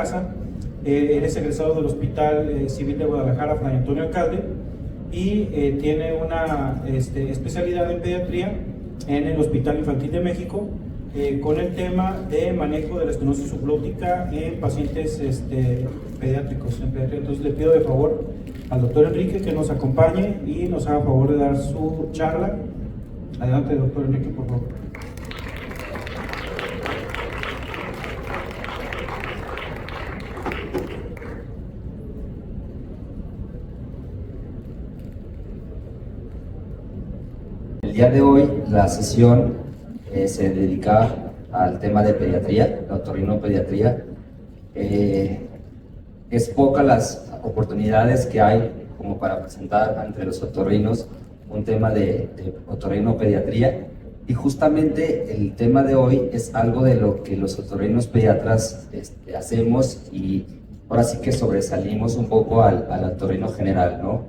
casa. Él es egresado del Hospital Civil de Guadalajara, Fray Antonio Alcalde, y tiene una especialidad en pediatría en el Hospital Infantil de México, con el tema de manejo de la estenosis subglótica en pacientes pediátricos. Entonces le pido de favor al doctor Enrique que nos acompañe y nos haga favor de dar su charla. Adelante, doctor Enrique, por favor. El día de hoy la sesión se dedica al tema de pediatría, la otorrinopediatría. Es pocas las oportunidades que hay como para presentar ante los otorrinos un tema de otorrinopediatría, y justamente el tema de hoy es algo de lo que los otorrinos pediatras hacemos, y ahora sí que sobresalimos un poco al otorrino general, ¿no?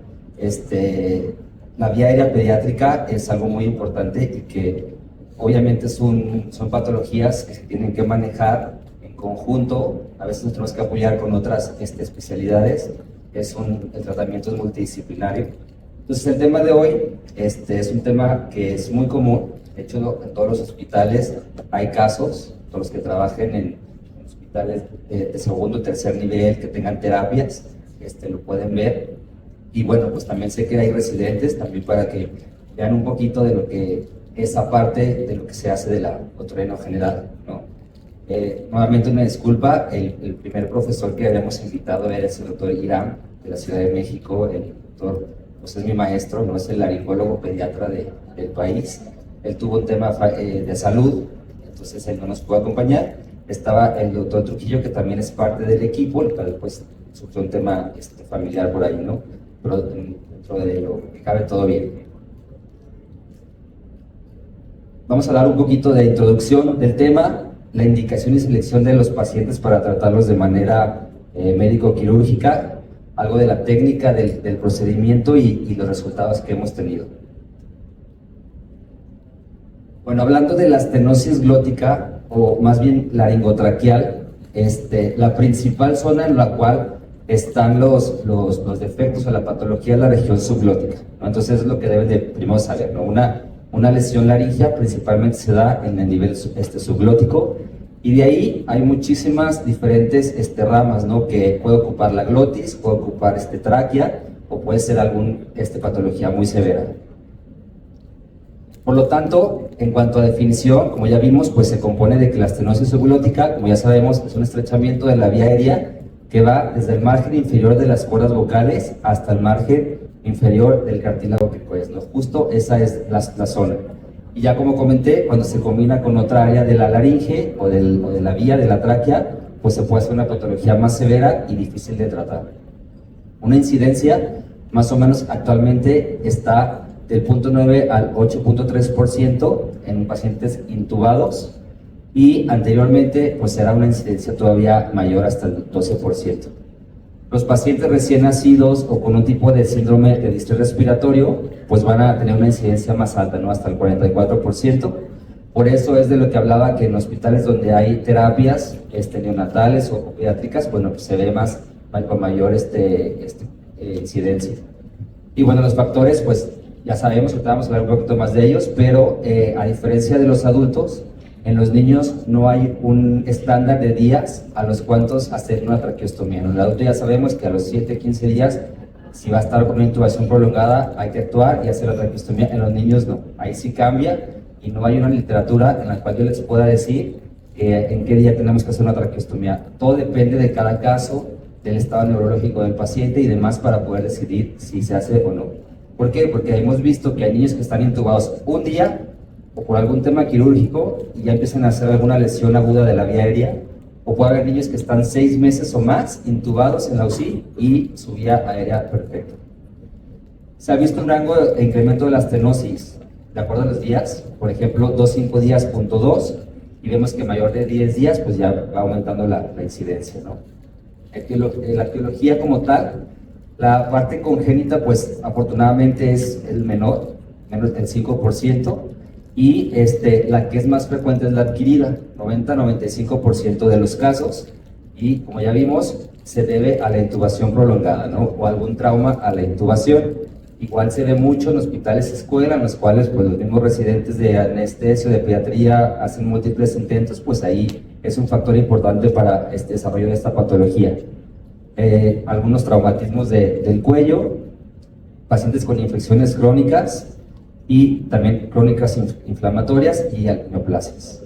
La vía aérea pediátrica es algo muy importante y que obviamente son patologías que se tienen que manejar en conjunto. A veces nos tenemos que apoyar con otras especialidades. El tratamiento es multidisciplinario. Entonces el tema de hoy es un tema que es muy común. De hecho, en todos los hospitales hay casos, todos los que trabajen en hospitales de segundo o tercer nivel que tengan terapias, lo pueden ver. Y bueno, pues también sé que hay residentes, también para que vean un poquito de lo que esa parte de lo que se hace de la otorrino general, ¿no? Nuevamente una disculpa, el primer profesor que habíamos invitado era el doctor Irán, de la Ciudad de México. El doctor pues es mi maestro, no es el laringólogo pediatra del país. Él tuvo un tema de salud, entonces él no nos pudo acompañar. Estaba el doctor Trujillo, que también es parte del equipo, el cual pues surgió un tema familiar por ahí, ¿no? Pero dentro de lo que cabe todo bien. Vamos a hablar un poquito de introducción del tema, la indicación y selección de los pacientes para tratarlos de manera médico-quirúrgica, algo de la técnica del procedimiento y los resultados que hemos tenido. Bueno, hablando de la estenosis glótica, o más bien laringotraqueal, la principal zona en la cual están los defectos o la patología de la región subglótica, ¿no? Entonces es lo que deben de primero saber, ¿no? Una lesión laringea principalmente se da en el nivel subglótico, y de ahí hay muchísimas diferentes ramas, ¿no? Que puede ocupar la glotis, puede ocupar tráquea, o puede ser alguna patología muy severa. Por lo tanto, en cuanto a definición, como ya vimos, pues se compone de que la estenosis subglótica, como ya sabemos, es un estrechamiento de la vía aérea que va desde el margen inferior de las cuerdas vocales hasta el margen inferior del cartílago cricoides, ¿no? Justo esa es la zona. Y ya como comenté, cuando se combina con otra área de la laringe o de la vía de la tráquea, pues se puede hacer una patología más severa y difícil de tratar. Una incidencia más o menos actualmente está del 0.9 al 8.3% en pacientes intubados, y anteriormente pues era una incidencia todavía mayor, hasta el 12%. Los pacientes recién nacidos o con un tipo de síndrome de distrés respiratorio pues van a tener una incidencia más alta, ¿no? Hasta el 44%. Por eso es de lo que hablaba, que en hospitales donde hay terapias neonatales o pediátricas, bueno, pues se ve con mayor incidencia. Y bueno, los factores pues ya sabemos, ahorita vamos a hablar un poquito más de ellos, pero a diferencia de los adultos, en los niños no hay un estándar de días a los cuantos hacer una traqueostomía. En el adulto ya sabemos que a los 7, 15 días, si va a estar con una intubación prolongada, hay que actuar y hacer la traqueostomía. En los niños no, ahí sí cambia, y no hay una literatura en la cual yo les pueda decir en qué día tenemos que hacer una traqueostomía. Todo depende de cada caso, del estado neurológico del paciente y demás, para poder decidir si se hace o no. ¿Por qué? Porque hemos visto que hay niños que están intubados un día o por algún tema quirúrgico y ya empiezan a hacer alguna lesión aguda de la vía aérea, o puede haber niños que están 6 meses o más intubados en la UCI y su vía aérea perfecta. Se ha visto un rango de incremento de la estenosis de acuerdo a los días, por ejemplo 2-5 días, 0.2, y vemos que mayor de 10 días pues ya va aumentando la incidencia, ¿no? La etiología como tal, la parte congénita pues afortunadamente es el menor, menos del 5%, y la que es más frecuente es la adquirida, 90-95% de los casos, y como ya vimos, se debe a la intubación prolongada, ¿no? O algún trauma a la intubación. Igual se ve mucho en hospitales escuela, en los cuales pues, los mismos residentes de anestesio, de pediatría, hacen múltiples intentos, pues ahí es un factor importante para este desarrollo de esta patología. Algunos traumatismos del cuello, pacientes con infecciones crónicas y también crónicas inflamatorias y neoplasias.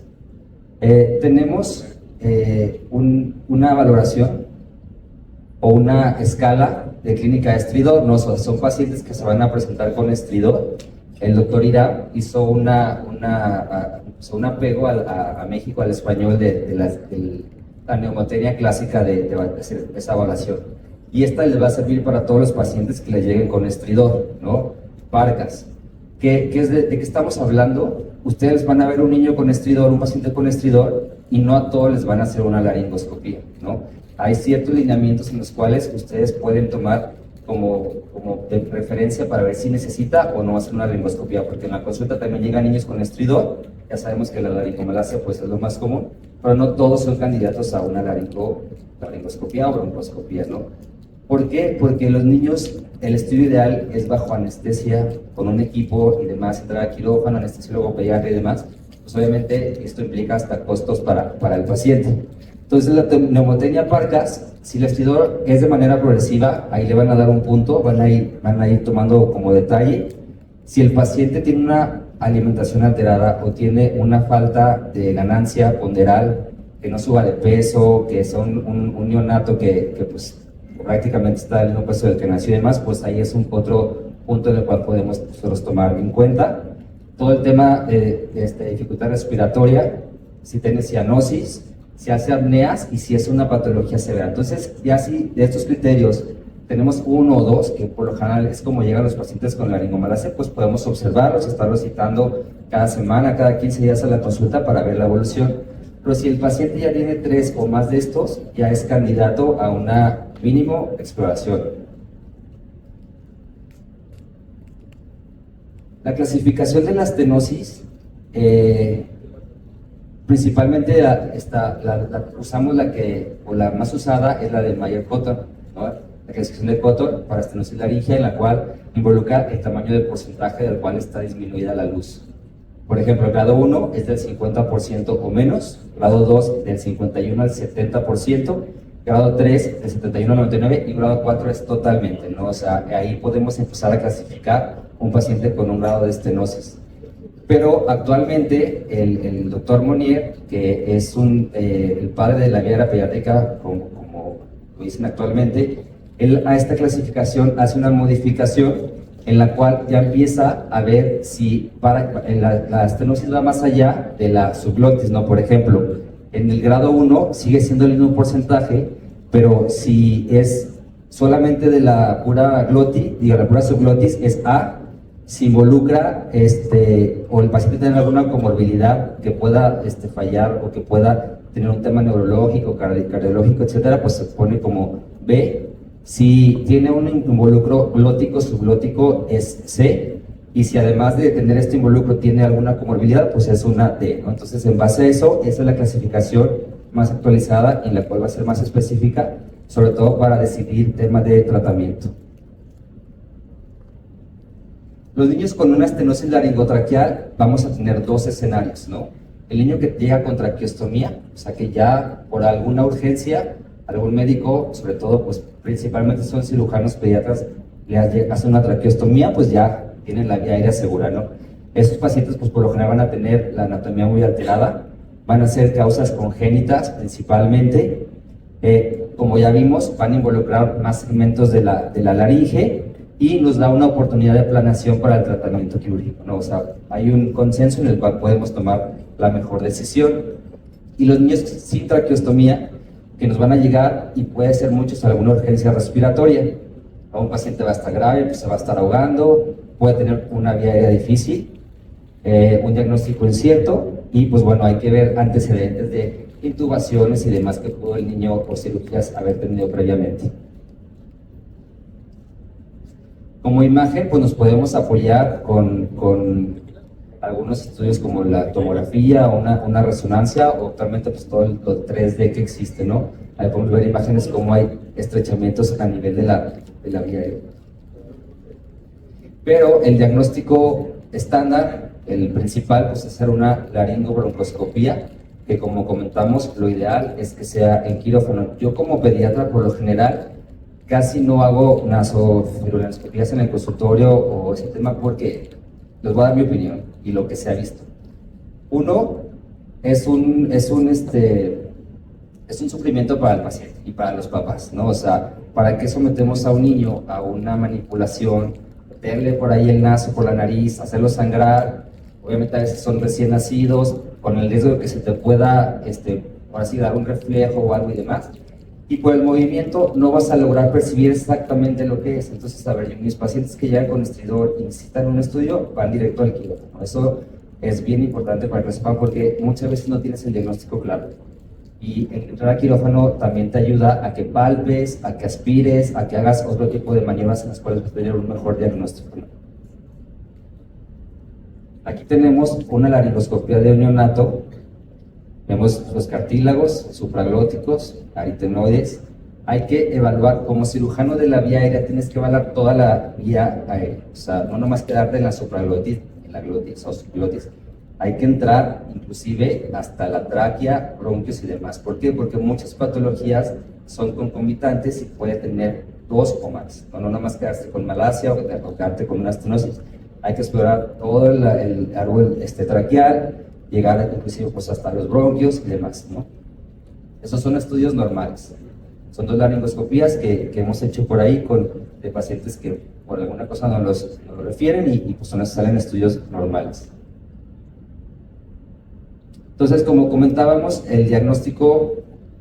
Tenemos una valoración o una escala de clínica de estridor. No, son pacientes que se van a presentar con estridor. El doctor Ira hizo un apego a México, al español, de la neumotenia clásica de hacer esa evaluación. Y esta les va a servir para todos los pacientes que les lleguen con estridor, ¿no? Parcas. ¿De qué estamos hablando? Ustedes van a ver un niño con estridor, un paciente con estridor, y no a todos les van a hacer una laringoscopía, ¿no? Hay ciertos lineamientos en los cuales ustedes pueden tomar como de referencia para ver si necesita o no hacer una laringoscopía, porque en la consulta también llegan niños con estridor. Ya sabemos que la laringomalacia pues es lo más común, pero no todos son candidatos a una laringoscopía o broncoscopía, ¿no? ¿Por qué? Porque los niños, el estudio ideal es bajo anestesia, con un equipo y demás, entrar a quirófano, anestesiólogo pediatra y demás. Pues obviamente esto implica hasta costos para el paciente. Entonces la neumotenia Parcas, si el estridor es de manera progresiva, ahí le van a dar un punto, van a ir tomando como detalle. Si el paciente tiene una alimentación alterada o tiene una falta de ganancia ponderal, que no suba de peso, que son un neonato que pues prácticamente está el mismo peso del que nació y demás, pues ahí es otro punto en el cual podemos nosotros tomar en cuenta. Todo el tema de dificultad respiratoria, si tiene cianosis, si hace apneas y si es una patología severa. Entonces, ya si de estos criterios tenemos uno o dos, que por lo general es como llegan los pacientes con laringomalacia, pues podemos observarlos, estarlos citando cada semana, cada 15 días a la consulta para ver la evolución. Pero si el paciente ya tiene 3 o más de estos, ya es candidato a una mínimo exploración. La clasificación de la estenosis, principalmente usamos la más usada es la de Mayer-Cotton, ¿no? La clasificación de Cotton para estenosis laringea, en la cual involucra el tamaño del porcentaje del cual está disminuida la luz. Por ejemplo, el grado 1 es del 50% o menos, grado 2 del 51 al 70%, grado 3 del 71 al 99% y grado 4 es totalmente, ¿no? O sea, ahí podemos empezar a clasificar un paciente con un grado de estenosis. Pero actualmente el doctor Monnier, que es el padre de la guía pediátrica, como lo dicen actualmente, él a esta clasificación hace una modificación en la cual ya empieza a ver si la estenosis va más allá de la subglotis, ¿no? Por ejemplo, en el grado 1 sigue siendo el mismo porcentaje, pero si es solamente de la pura glotis, la pura subglotis es A. Si involucra o el paciente tiene alguna comorbilidad que pueda fallar o que pueda tener un tema neurológico, cardiológico, etcétera, pues se pone como B. Si tiene un involucro glótico, subglótico es C. Y si además de tener este involucro tiene alguna comorbilidad, pues es una D, ¿no? Entonces, en base a eso, esa es la clasificación más actualizada en la cual va a ser más específica, sobre todo para decidir temas de tratamiento. Los niños con una estenosis laringotraqueal vamos a tener 2 escenarios, ¿no? El niño que llega con traqueostomía, o sea que ya por alguna urgencia, algún médico, sobre todo pues principalmente son cirujanos pediatras, le hace una traqueostomía, pues ya tienen la vía aérea segura, ¿no? Esos pacientes pues por lo general van a tener la anatomía muy alterada, van a ser causas congénitas principalmente, como ya vimos, van a involucrar más segmentos de la laringe, y nos da una oportunidad de planeación para el tratamiento quirúrgico, ¿no? O sea, hay un consenso en el cual podemos tomar la mejor decisión. Y los niños sin traqueostomía, que nos van a llegar, y puede ser muchos, alguna urgencia respiratoria. Un paciente va a estar grave, pues se va a estar ahogando, puede tener una vía aérea difícil, un diagnóstico incierto, y pues bueno, hay que ver antecedentes de intubaciones y demás que pudo el niño o cirugías haber tenido previamente. Como imagen, pues nos podemos apoyar con algunos estudios como la tomografía o una resonancia, o actualmente pues todo el 3D que existe, ¿no? Ahí podemos ver imágenes como hay estrechamientos a nivel de la vía aérea. Pero el diagnóstico estándar, el principal, pues es hacer una laringobroncoscopía, que como comentamos, lo ideal es que sea en quirófano. Yo como pediatra, por lo general, casi no hago nasofibrilanoscopías en el consultorio o ese tema porque les voy a dar mi opinión y lo que se ha visto. Uno, es un sufrimiento para el paciente y para los papás, ¿no? O sea, ¿para qué sometemos a un niño a una manipulación, meterle por ahí el naso por la nariz, hacerlo sangrar? Obviamente a veces son recién nacidos, con el riesgo de que se te pueda, ahora sí, dar un reflejo o algo y demás. Y por el movimiento no vas a lograr percibir exactamente lo que es. Entonces, a ver, mis pacientes que llegan con estridor y necesitan un estudio, van directo al quirófano. Eso es bien importante para que lo sepan porque muchas veces no tienes el diagnóstico claro. Y el entrar al quirófano también te ayuda a que palpes, a que aspires, a que hagas otro tipo de maniobras en las cuales vas a tener un mejor diagnóstico. Aquí tenemos una laringoscopía de un neonato. Vemos los cartílagos supraglóticos, aritenoides. Hay que evaluar, como cirujano de la vía aérea, tienes que evaluar toda la vía aérea. O sea, no nomás quedarte en la supraglotis, en la glotis o subglotis. Hay que entrar inclusive hasta la tráquea, bronquios y demás. ¿Por qué? Porque muchas patologías son concomitantes y puede tener dos o más. No nomás quedarse con malasia o quedarte con una estenosis. Hay que explorar todo el árbol traqueal, llegar inclusive pues, hasta los bronquios y demás, ¿no? Esos son estudios normales. Son 2 laringoscopías que hemos hecho por ahí de pacientes que por alguna cosa nos lo refieren y pues son salen estudios normales. Entonces, como comentábamos, el diagnóstico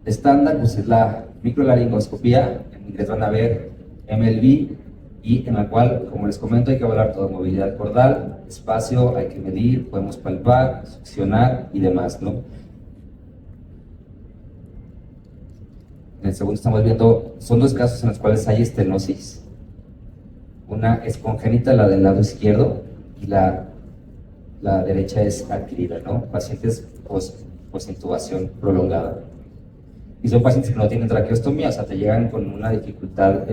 estándar pues, es la microlaringoscopía. En inglés van a ver MLB, y en la cual, como les comento, hay que evaluar toda movilidad cordal, espacio, hay que medir, podemos palpar, succionar y demás, ¿no? En el segundo estamos viendo, son 2 casos en los cuales hay estenosis. Una es congénita, la del lado izquierdo, y la derecha es adquirida, ¿no? Pacientes post-intubación prolongada. Y son pacientes que no tienen traqueostomía, o sea, te llegan con una dificultad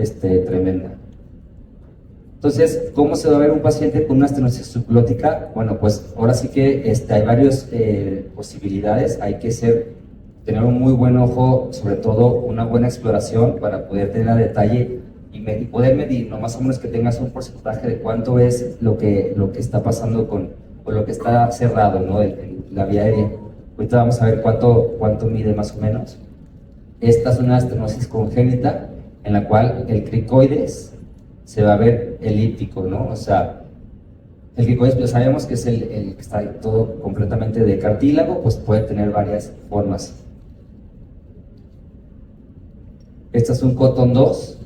tremenda. Entonces, ¿cómo se va a ver un paciente con una estenosis subglótica? Bueno, pues ahora sí que hay varias posibilidades. Hay que tener un muy buen ojo, sobre todo una buena exploración para poder tener a detalle y poder medir, no más o menos que tengas un porcentaje de cuánto es lo que está pasando con lo que está cerrado, ¿no? La vía aérea. Ahorita vamos a ver cuánto mide más o menos. Esta es una estenosis congénita en la cual el cricoides se va a ver elíptico, ¿no? O sea, el cricoides pues sabemos que es el que está todo completamente de cartílago, pues puede tener varias formas. Este es un cotón 2.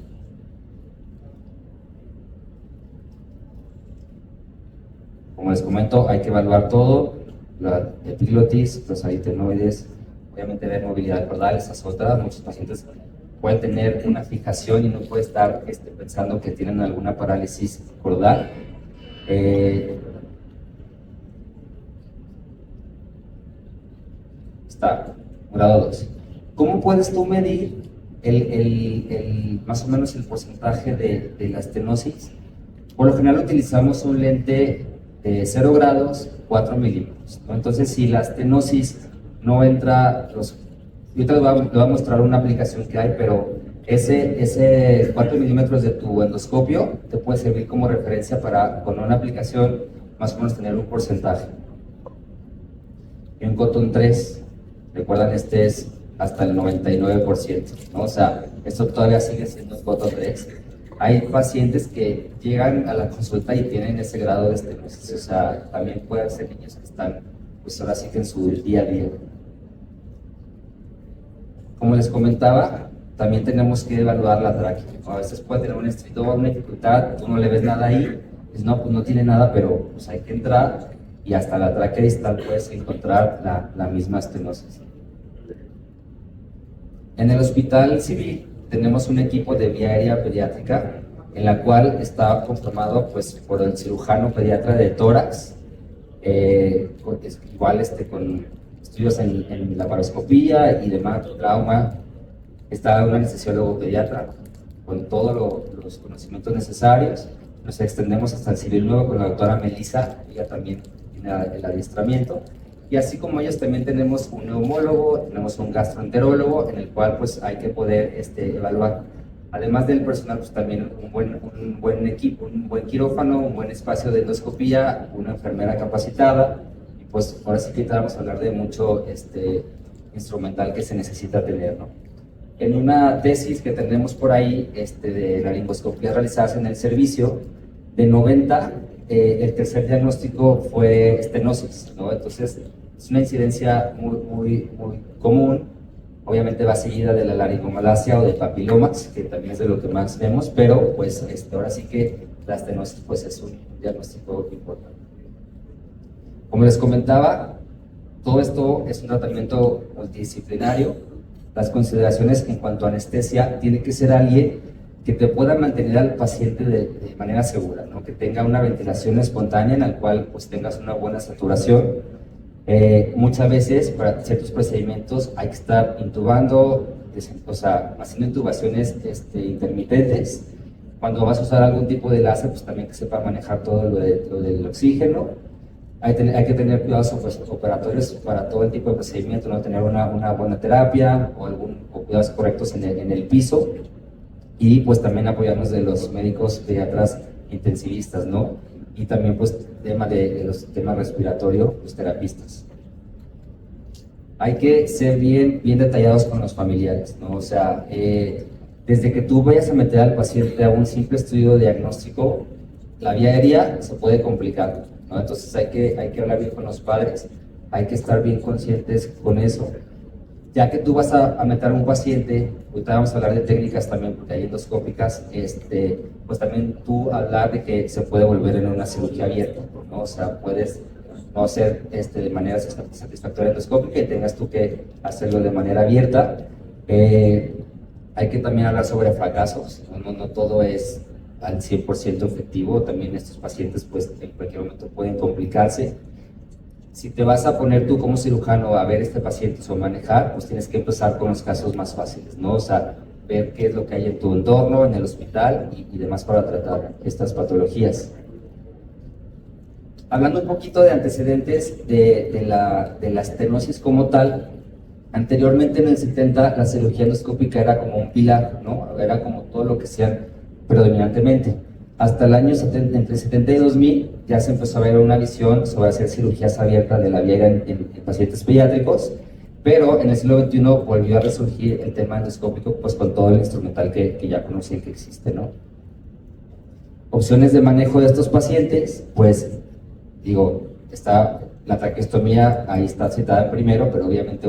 Como les comento, hay que evaluar todo, la epiglotis, los aritenoides, obviamente ver movilidad cordal, esas otras. Muchos pacientes pueden tener una fijación y no puede estar pensando que tienen alguna parálisis cordal. Está, grado 2. ¿Cómo puedes tú medir más o menos el porcentaje de la estenosis? Por lo general utilizamos un lente de 0 grados, 4 milímetros, ¿no? Entonces, si la estenosis no entra, ahorita les voy a mostrar una aplicación que hay, pero ese 4 milímetros de tu endoscopio te puede servir como referencia para, con una aplicación, más o menos tener un porcentaje. Y un cotón 3, recuerdan, este es hasta el 99%, ¿no? O sea, esto todavía sigue siendo un cotón 3. Hay pacientes que llegan a la consulta y tienen ese grado de estenosis, o sea, también pueden ser niños que están, pues ahora sí que en su día a día. Como les comentaba, también tenemos que evaluar la tráquea. A veces puede tener un estridor, una dificultad, tú no le ves nada ahí, pues no, pues no tiene nada, pero pues hay que entrar y hasta la tráquea distal puedes encontrar la misma estenosis. En el hospital civil tenemos un equipo de vía aérea pediátrica en la cual está conformado pues, por el cirujano pediatra de tórax, igual con estudios en laparoscopía y demás, trauma, está un anestesiólogo pediatra con todos los conocimientos necesarios. Nos extendemos hasta el civil nuevo con la doctora Melissa, ella también tiene el adiestramiento. Y así como ellos, también tenemos un neumólogo, tenemos un gastroenterólogo, en el cual pues hay que poder evaluar. Además del personal, pues también un buen equipo, un buen quirófano, un buen espacio de endoscopía, una enfermera capacitada. Y pues ahora sí que vamos a hablar de mucho instrumental que se necesita tener, ¿no? En una tesis que tenemos por ahí de laringoscopía realizadas en el servicio, de 90, el tercer diagnóstico fue estenosis, ¿no? Entonces, es una incidencia muy común. Obviamente va seguida de la laringomalacia o de papilomas, que también es de lo que más vemos, pero pues ahora sí que la estenosis pues es un diagnóstico importante. Como les comentaba, todo esto es un tratamiento multidisciplinario. Las consideraciones en cuanto a anestesia, tiene que ser alguien que te pueda mantener al paciente de manera segura, ¿no? Que tenga una ventilación espontánea en la cual pues tengas una buena saturación. Muchas veces para ciertos procedimientos hay que estar intubando, o sea, haciendo intubaciones intermitentes. Cuando vas a usar algún tipo de láser, pues también que sepa manejar todo lo del oxígeno. Hay que tener cuidados operatorios para todo el tipo de procedimiento, no tener una buena terapia o cuidados correctos en el piso. Y pues también apoyarnos de los médicos pediatras intensivistas, ¿no? Y también pues tema de los temas respiratorios, los terapistas. Hay que ser bien detallados con los familiares, ¿no? O sea, desde que tú vayas a meter al paciente a un simple estudio diagnóstico, la vía aérea se puede complicar, ¿no? Entonces hay que hablar bien con los padres, hay que estar bien conscientes con eso. Ya que tú vas a meter a un paciente, ahorita vamos a hablar de técnicas también, porque hay endoscópicas, pues también tú hablar de que se puede volver en una cirugía abierta, ¿no? O sea, puedes no hacer de manera satisfactoria endoscópica y tengas tú que hacerlo de manera abierta. Hay que también hablar sobre fracasos, no todo es al 100% efectivo, también estos pacientes pues en cualquier momento pueden complicarse. Si te vas a poner tú como cirujano a ver este paciente o manejar, pues tienes que empezar con los casos más fáciles, ¿no? O sea, ver qué es lo que hay en tu entorno, en el hospital y demás para tratar estas patologías. Hablando un poquito de antecedentes de la estenosis como tal, anteriormente en el 70 la cirugía endoscópica era como un pilar, ¿no? Era como todo lo que hacían predominantemente. Hasta el año entre 70 y 2000 ya se empezó a ver una visión sobre hacer cirugías abiertas de la vía aérea en pacientes pediátricos, pero en el siglo XXI volvió a resurgir el tema endoscópico pues con todo el instrumental que ya conocen que existe, ¿no? Opciones de manejo de estos pacientes, pues digo, está la traqueostomía, ahí está citada primero, pero obviamente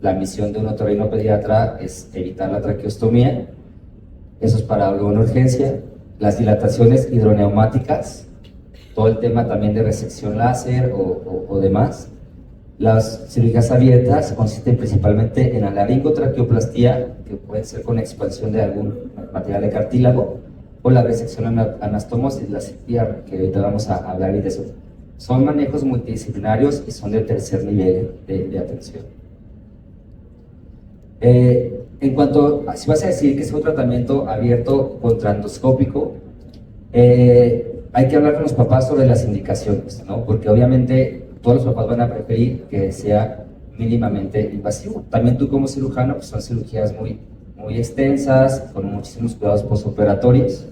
la misión de un otorrinopediatra es evitar la traqueostomía, eso es para una urgencia. Las dilataciones hidroneumáticas, todo el tema también de resección láser o demás. Las cirugías abiertas consisten principalmente en la laringotraqueoplastía, que puede ser con expansión de algún material de cartílago, o la resección anastomosis, la cirugía, que ahorita vamos a hablar de eso. Son manejos multidisciplinarios y son de tercer nivel de atención. En cuanto, si vas a decir que es un tratamiento abierto contra endoscópico, hay que hablar con los papás sobre las indicaciones, ¿no? Porque obviamente todos los papás van a preferir que sea mínimamente invasivo. También tú como cirujano, pues son cirugías muy extensas, con muchísimos cuidados postoperatorios.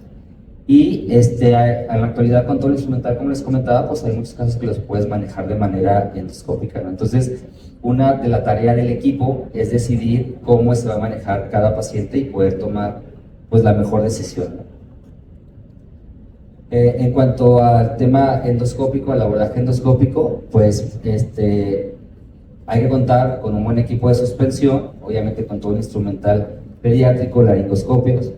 Y en la actualidad con todo el instrumental, como les comentaba, pues hay muchos casos que los puedes manejar de manera endoscópica, ¿no? Entonces, una de la tarea del equipo es decidir cómo se va a manejar cada paciente y poder tomar pues la mejor decisión, ¿no? En cuanto al tema endoscópico, al abordaje endoscópico, pues hay que contar con un buen equipo de suspensión, obviamente con todo el instrumental pediátrico, laringoscopios,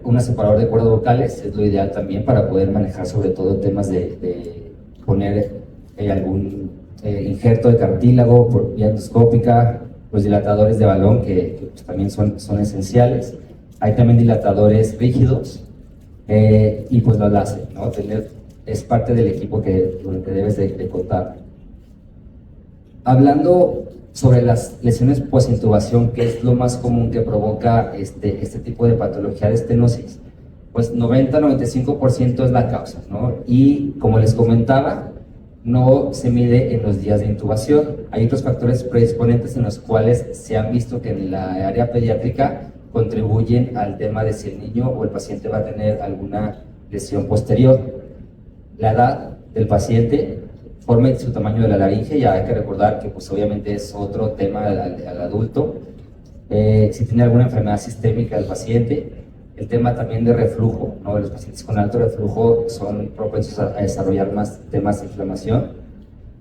un separador de cuerdas vocales es lo ideal también para poder manejar sobre todo temas de poner algún injerto de cartílago por vía endoscópica, los dilatadores de balón que pues, también son esenciales. Hay también dilatadores rígidos y pues los láser, ¿no? Es parte del equipo con el que debes de contar. Hablando sobre las lesiones posintubación, que es lo más común que provoca este tipo de patología de estenosis, pues 90-95% es la causa, ¿no? Y como les comentaba, no se mide en los días de intubación. Hay otros factores predisponentes en los cuales se han visto que en la área pediátrica contribuyen al tema de si el niño o el paciente va a tener alguna lesión posterior. La edad del paciente, forma y su tamaño de la laringe, ya hay que recordar que pues obviamente es otro tema al adulto. Si tiene alguna enfermedad sistémica del paciente, el tema también de reflujo, ¿no? Los pacientes con alto reflujo son propensos a desarrollar más temas de inflamación.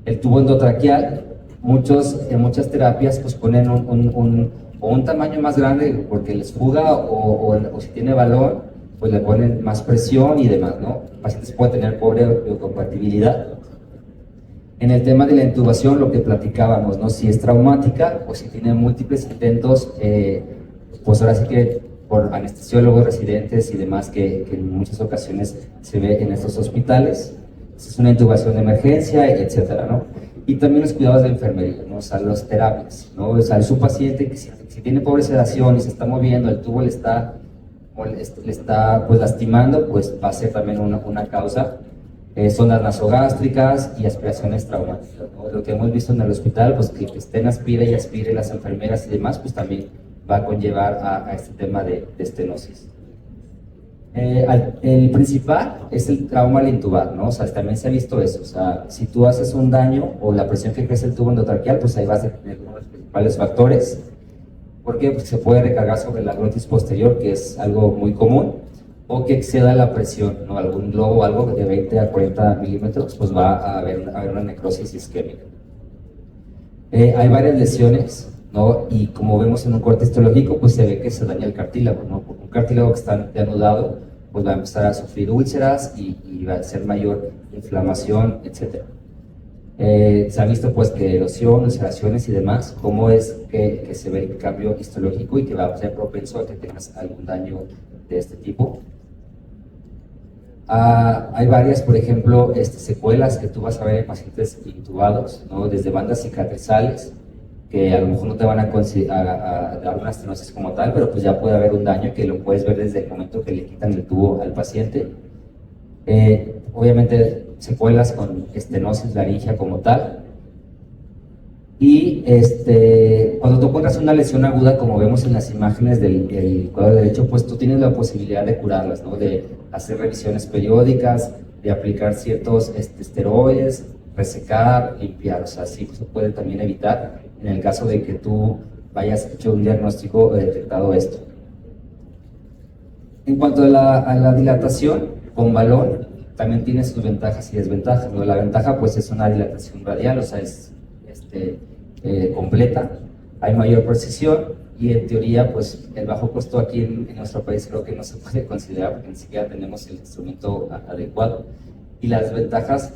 El tubo endotraqueal, en muchas terapias pues ponen un tamaño más grande porque les fuga o si tiene balón, pues le ponen más presión y demás, ¿no? El paciente puede tener pobre biocompatibilidad. En el tema de la intubación, lo que platicábamos, ¿no? Si es traumática o si tiene múltiples intentos, pues ahora sí que por anestesiólogos residentes y demás que en muchas ocasiones se ve en estos hospitales. Es una intubación de emergencia, etcétera, ¿no? Y también los cuidados de enfermería, ¿no? O sea, las terapias, ¿no? O sea, su paciente que si tiene pobre sedación y se está moviendo, el tubo le está pues lastimando, pues va a ser también una causa. Sondas nasogástricas y aspiraciones traumáticas, ¿no? Lo que hemos visto en el hospital, pues que estén aspire y aspire las enfermeras y demás, pues también va a conllevar a este tema de estenosis. El principal es el trauma al intubar, ¿no? O sea, también se ha visto eso. O sea, si tú haces un daño o la presión que crece el tubo endotraqueal, pues ahí vas a tener uno de los principales factores. ¿Por qué? Porque se puede recargar sobre la glotis posterior, que es algo muy común, o que exceda la presión, ¿no? Algún globo o algo de 20 a 40 milímetros, pues va a haber una necrosis isquémica. Hay varias lesiones, ¿no? Y como vemos en un corte histológico, pues se ve que se daña el cartílago, ¿no? Porque un cartílago que está anudado, pues va a empezar a sufrir úlceras y va a ser mayor inflamación, etc. Se ha visto pues que erosión, ulceraciones y demás, cómo es que se ve el cambio histológico y que va a ser propenso a que tengas algún daño de este tipo. Hay varias, por ejemplo, secuelas que tú vas a ver en pacientes intubados, ¿no? Desde bandas cicatrizales, que a lo mejor no te van a dar una estenosis como tal, pero pues ya puede haber un daño que lo puedes ver desde el momento que le quitan el tubo al paciente. Obviamente secuelas con estenosis laringea como tal. Y cuando tú encuentras una lesión aguda, como vemos en las imágenes del cuadro derecho, pues tú tienes la posibilidad de curarlas, ¿no? De hacer revisiones periódicas, de aplicar ciertos esteroides, resecar, limpiar. O sea, sí se puede también evitar en el caso de que tú hayas hecho un diagnóstico o detectado esto. En cuanto a la dilatación con balón, también tiene sus ventajas y desventajas, ¿no? La ventaja pues es una dilatación radial, o sea, es completa, hay mayor precisión y en teoría pues el bajo costo aquí en nuestro país creo que no se puede considerar porque ni siquiera tenemos el instrumento adecuado. Y las ventajas,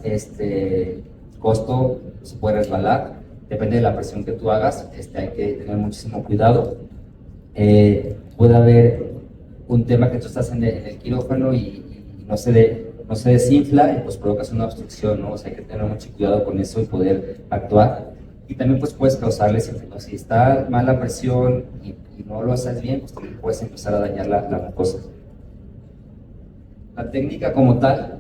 costo se puede resbalar, depende de la presión que tú hagas, hay que tener muchísimo cuidado. Puede haber un tema que tú estás en el quirófano y no se desinfla y pues provocas una obstrucción, ¿no? O sea, hay que tener mucho cuidado con eso y poder actuar. Y también pues puedes causarles infección. Si está mala presión y no lo haces bien, pues también puedes empezar a dañar la mucosa. La técnica como tal,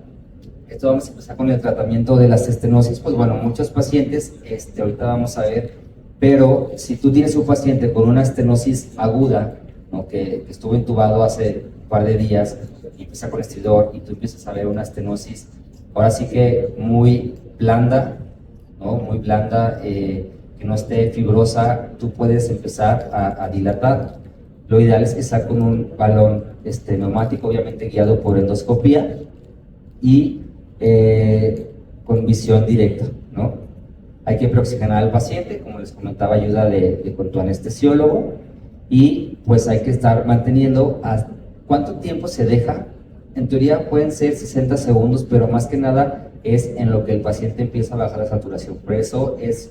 esto vamos a empezar con el tratamiento de las estenosis. Pues bueno, muchos pacientes, ahorita vamos a ver, pero si tú tienes un paciente con una estenosis aguda, ¿no? que estuvo intubado hace un par de días y empieza con estridor y tú empiezas a ver una estenosis, ahora sí que muy blanda, ¿no? Muy blanda, que no esté fibrosa, tú puedes empezar a dilatar. Lo ideal es que sea con un balón neumático, obviamente guiado por endoscopía y con visión directa, ¿no? Hay que preoxigenar al paciente, como les comentaba, ayuda con tu anestesiólogo, y pues hay que estar manteniendo. ¿Cuánto tiempo se deja? En teoría pueden ser 60 segundos, pero más que nada es en lo que el paciente empieza a bajar la saturación. Por eso es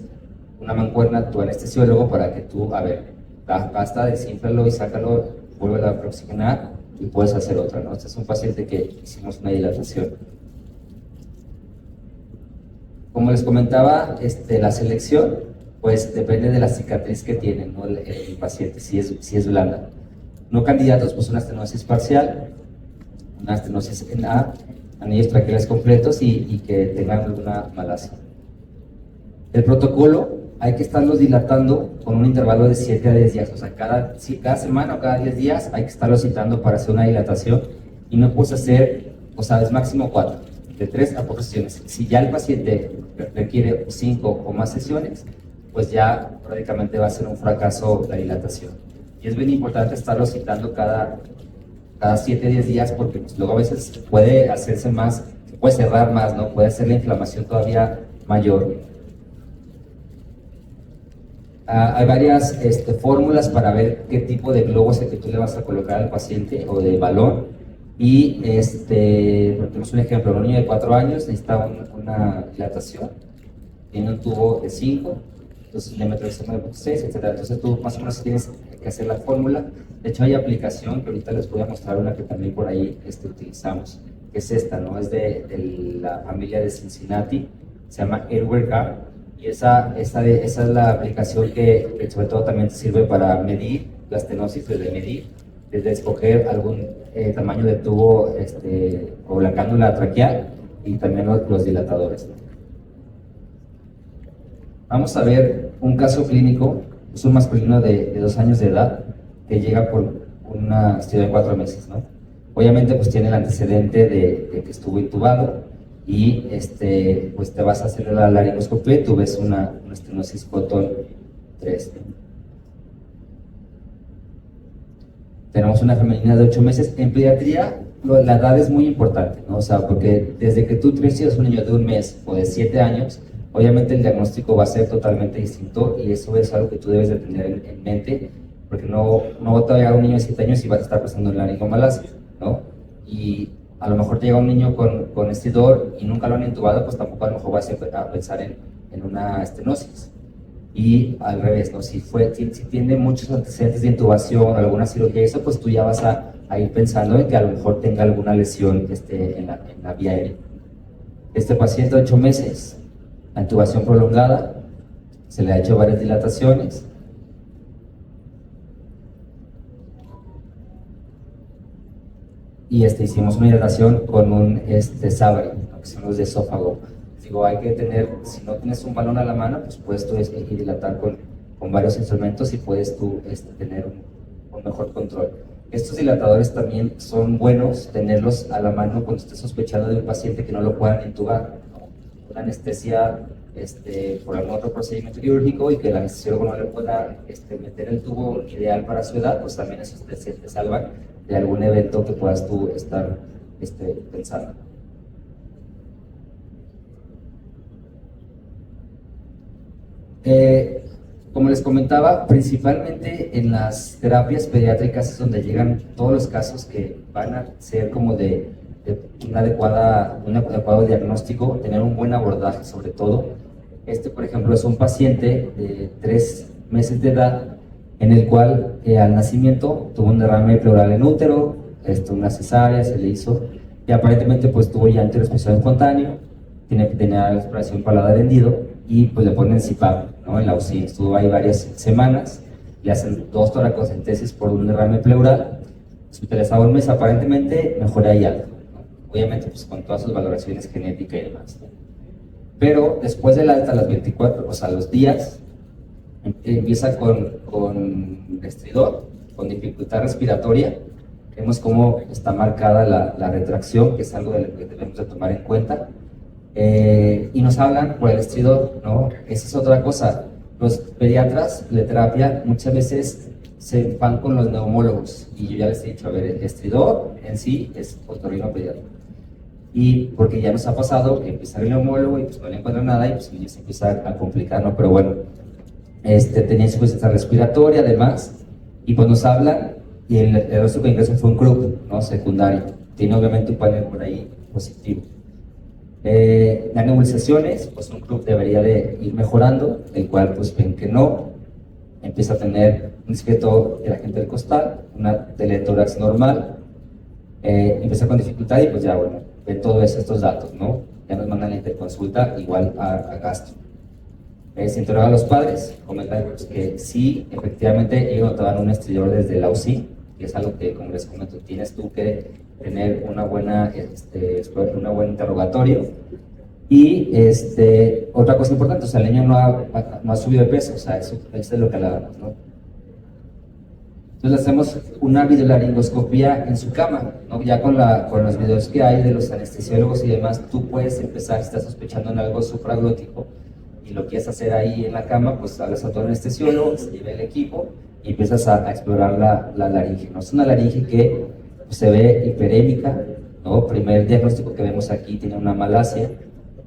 una mancuerna tu anestesiólogo para que tú, a ver, basta, desínflalo y sácalo, vuelve a oxigenar y puedes hacer otra, ¿no? Este es un paciente que hicimos una dilatación. Como les comentaba, la selección, pues depende de la cicatriz que tiene, ¿no? El paciente, si es blanda. No candidatos, pues una estenosis parcial, una estenosis en A, anillos traqueales completos y que tengan alguna malasia. El protocolo hay que estarlos dilatando con un intervalo de 7 a 10 días, o sea, cada semana o cada 10 días hay que estarlos citando para hacer una dilatación y no puedes hacer, o sea, es máximo 4, de 3 a 4 sesiones. Si ya el paciente requiere 5 o más sesiones, pues ya prácticamente va a ser un fracaso la dilatación. Y es bien importante estarlos citando cada 7 a 10 días porque pues, luego a veces puede hacerse más, puede cerrar más, ¿no? Puede hacer la inflamación todavía mayor. Hay varias fórmulas para ver qué tipo de globo es el que tú le vas a colocar al paciente o de balón. Y tenemos un ejemplo, un niño de 4 años necesita una dilatación, tiene un tubo de 5, entonces le meto el 9.6, etc. Entonces tú más o menos tienes que hacer la fórmula. De hecho hay aplicación que ahorita les voy a mostrar una que también por ahí utilizamos, que es esta, ¿no? Es de la familia de Cincinnati, se llama Airware Guard. Y esa es la aplicación que sobre todo también te sirve para medir la estenosis, desde escoger algún tamaño de tubo o la cánula traqueal y también los dilatadores. Vamos a ver un caso clínico, es un masculino de 2 años de edad que llega por una estudio de 4 meses, ¿no? Obviamente pues tiene el antecedente de que estuvo intubado y pues te vas a hacer la laringoscopia y tú ves una estenosis Cotton 3. Tenemos una femenina de 8 meses. En pediatría la edad es muy importante, ¿no? O sea, porque desde que tú tienes un niño de 1 mes o de 7 años, obviamente el diagnóstico va a ser totalmente distinto y eso es algo que tú debes de tener en mente, porque no te va a llegar un niño de 7 años y vas a estar pensando en laringomalacia, ¿no? Y a lo mejor te llega un niño con estridor y nunca lo han intubado, pues tampoco a lo mejor vas a pensar en una estenosis. Y al revés, ¿no? Si tiene muchos antecedentes de intubación, alguna cirugía, eso, pues tú ya vas a ir pensando en que a lo mejor tenga alguna lesión en la vía aérea. Este paciente de 8 meses, la intubación prolongada, se le ha hecho varias dilataciones. Y hicimos una hidratación con un Sabri, ¿no? Que son los de esófago. Digo, hay que tener, si no tienes un balón a la mano, pues puedes tú dilatar con varios instrumentos y puedes tú tener un mejor control. Estos dilatadores también son buenos tenerlos a la mano cuando estés sospechando de un paciente que no lo puedan intubar, ¿no? Una anestesia por algún otro procedimiento quirúrgico y que el anestesiólogo no le pueda meter el tubo ideal para su edad, pues también esos te salvan de algún evento que puedas tú estar pensando. Como les comentaba, principalmente en las terapias pediátricas es donde llegan todos los casos que van a ser como de un adecuado diagnóstico, tener un buen abordaje sobre todo. Por ejemplo, es un paciente de 3 meses de edad en el cual al nacimiento tuvo un derrame pleural en útero, una cesárea se le hizo y aparentemente pues tuvo llanto y respiración espontáneo, tenía la exploración paladar hendido y pues le ponen CPAP, ¿no? En la UCI. Estuvo ahí varias semanas, le hacen 2 toracocentesis por un derrame pleural, hospitalizado 1 mes, aparentemente mejora ahí algo, ¿no? Obviamente pues con todas sus valoraciones genéticas y demás, ¿no? Pero después del alta, a las 24, o sea, los días, empieza con estridor, con dificultad respiratoria. Vemos cómo está marcada la retracción, que es algo de lo que debemos de tomar en cuenta. Y nos hablan por el estridor, ¿no? Esa es otra cosa. Los pediatras de terapia muchas veces se van con los neumólogos y yo ya les he dicho, a ver, el estridor en sí es otorrinopediatra. Y porque ya nos ha pasado que empieza el neumólogo y pues no le encuentran nada y pues el niño se empieza a complicar, ¿no? Pero bueno, tenía insuficiencia respiratoria además y pues nos hablan y el diagnóstico de ingreso fue un CRUP, ¿no? Secundario. Tiene obviamente un panel por ahí positivo. Las nebulizaciones, pues un CRUP debería de ir mejorando, el cual pues ven que no, empieza a tener un discreto de la gente del costal, una teletórax normal, empieza con dificultad y pues ya bueno, ven todos estos datos, ¿no? Ya nos mandan la interconsulta igual a gastro. se interroga a los padres, comentan pues, que sí, efectivamente, ellos notaban un estridor desde la UCI, que es algo que, como les comento, tienes tú que tener una buena, un buen interrogatorio. Y otra cosa importante, o sea, el niño no ha subido de peso, o sea, eso es lo que hablábamos, ¿no? Entonces hacemos una videolaringoscopía en su cama, ¿no? Ya con los videos que hay de los anestesiólogos y demás, tú puedes empezar, si estás sospechando en algo supraglótico y lo quieres hacer ahí en la cama, pues hablas a tu anestesiólogo, se lleva el equipo y empiezas a explorar la laringe, ¿no? Es una laringe que pues, se ve hiperémica, ¿no? Primer diagnóstico que vemos aquí tiene una malasia,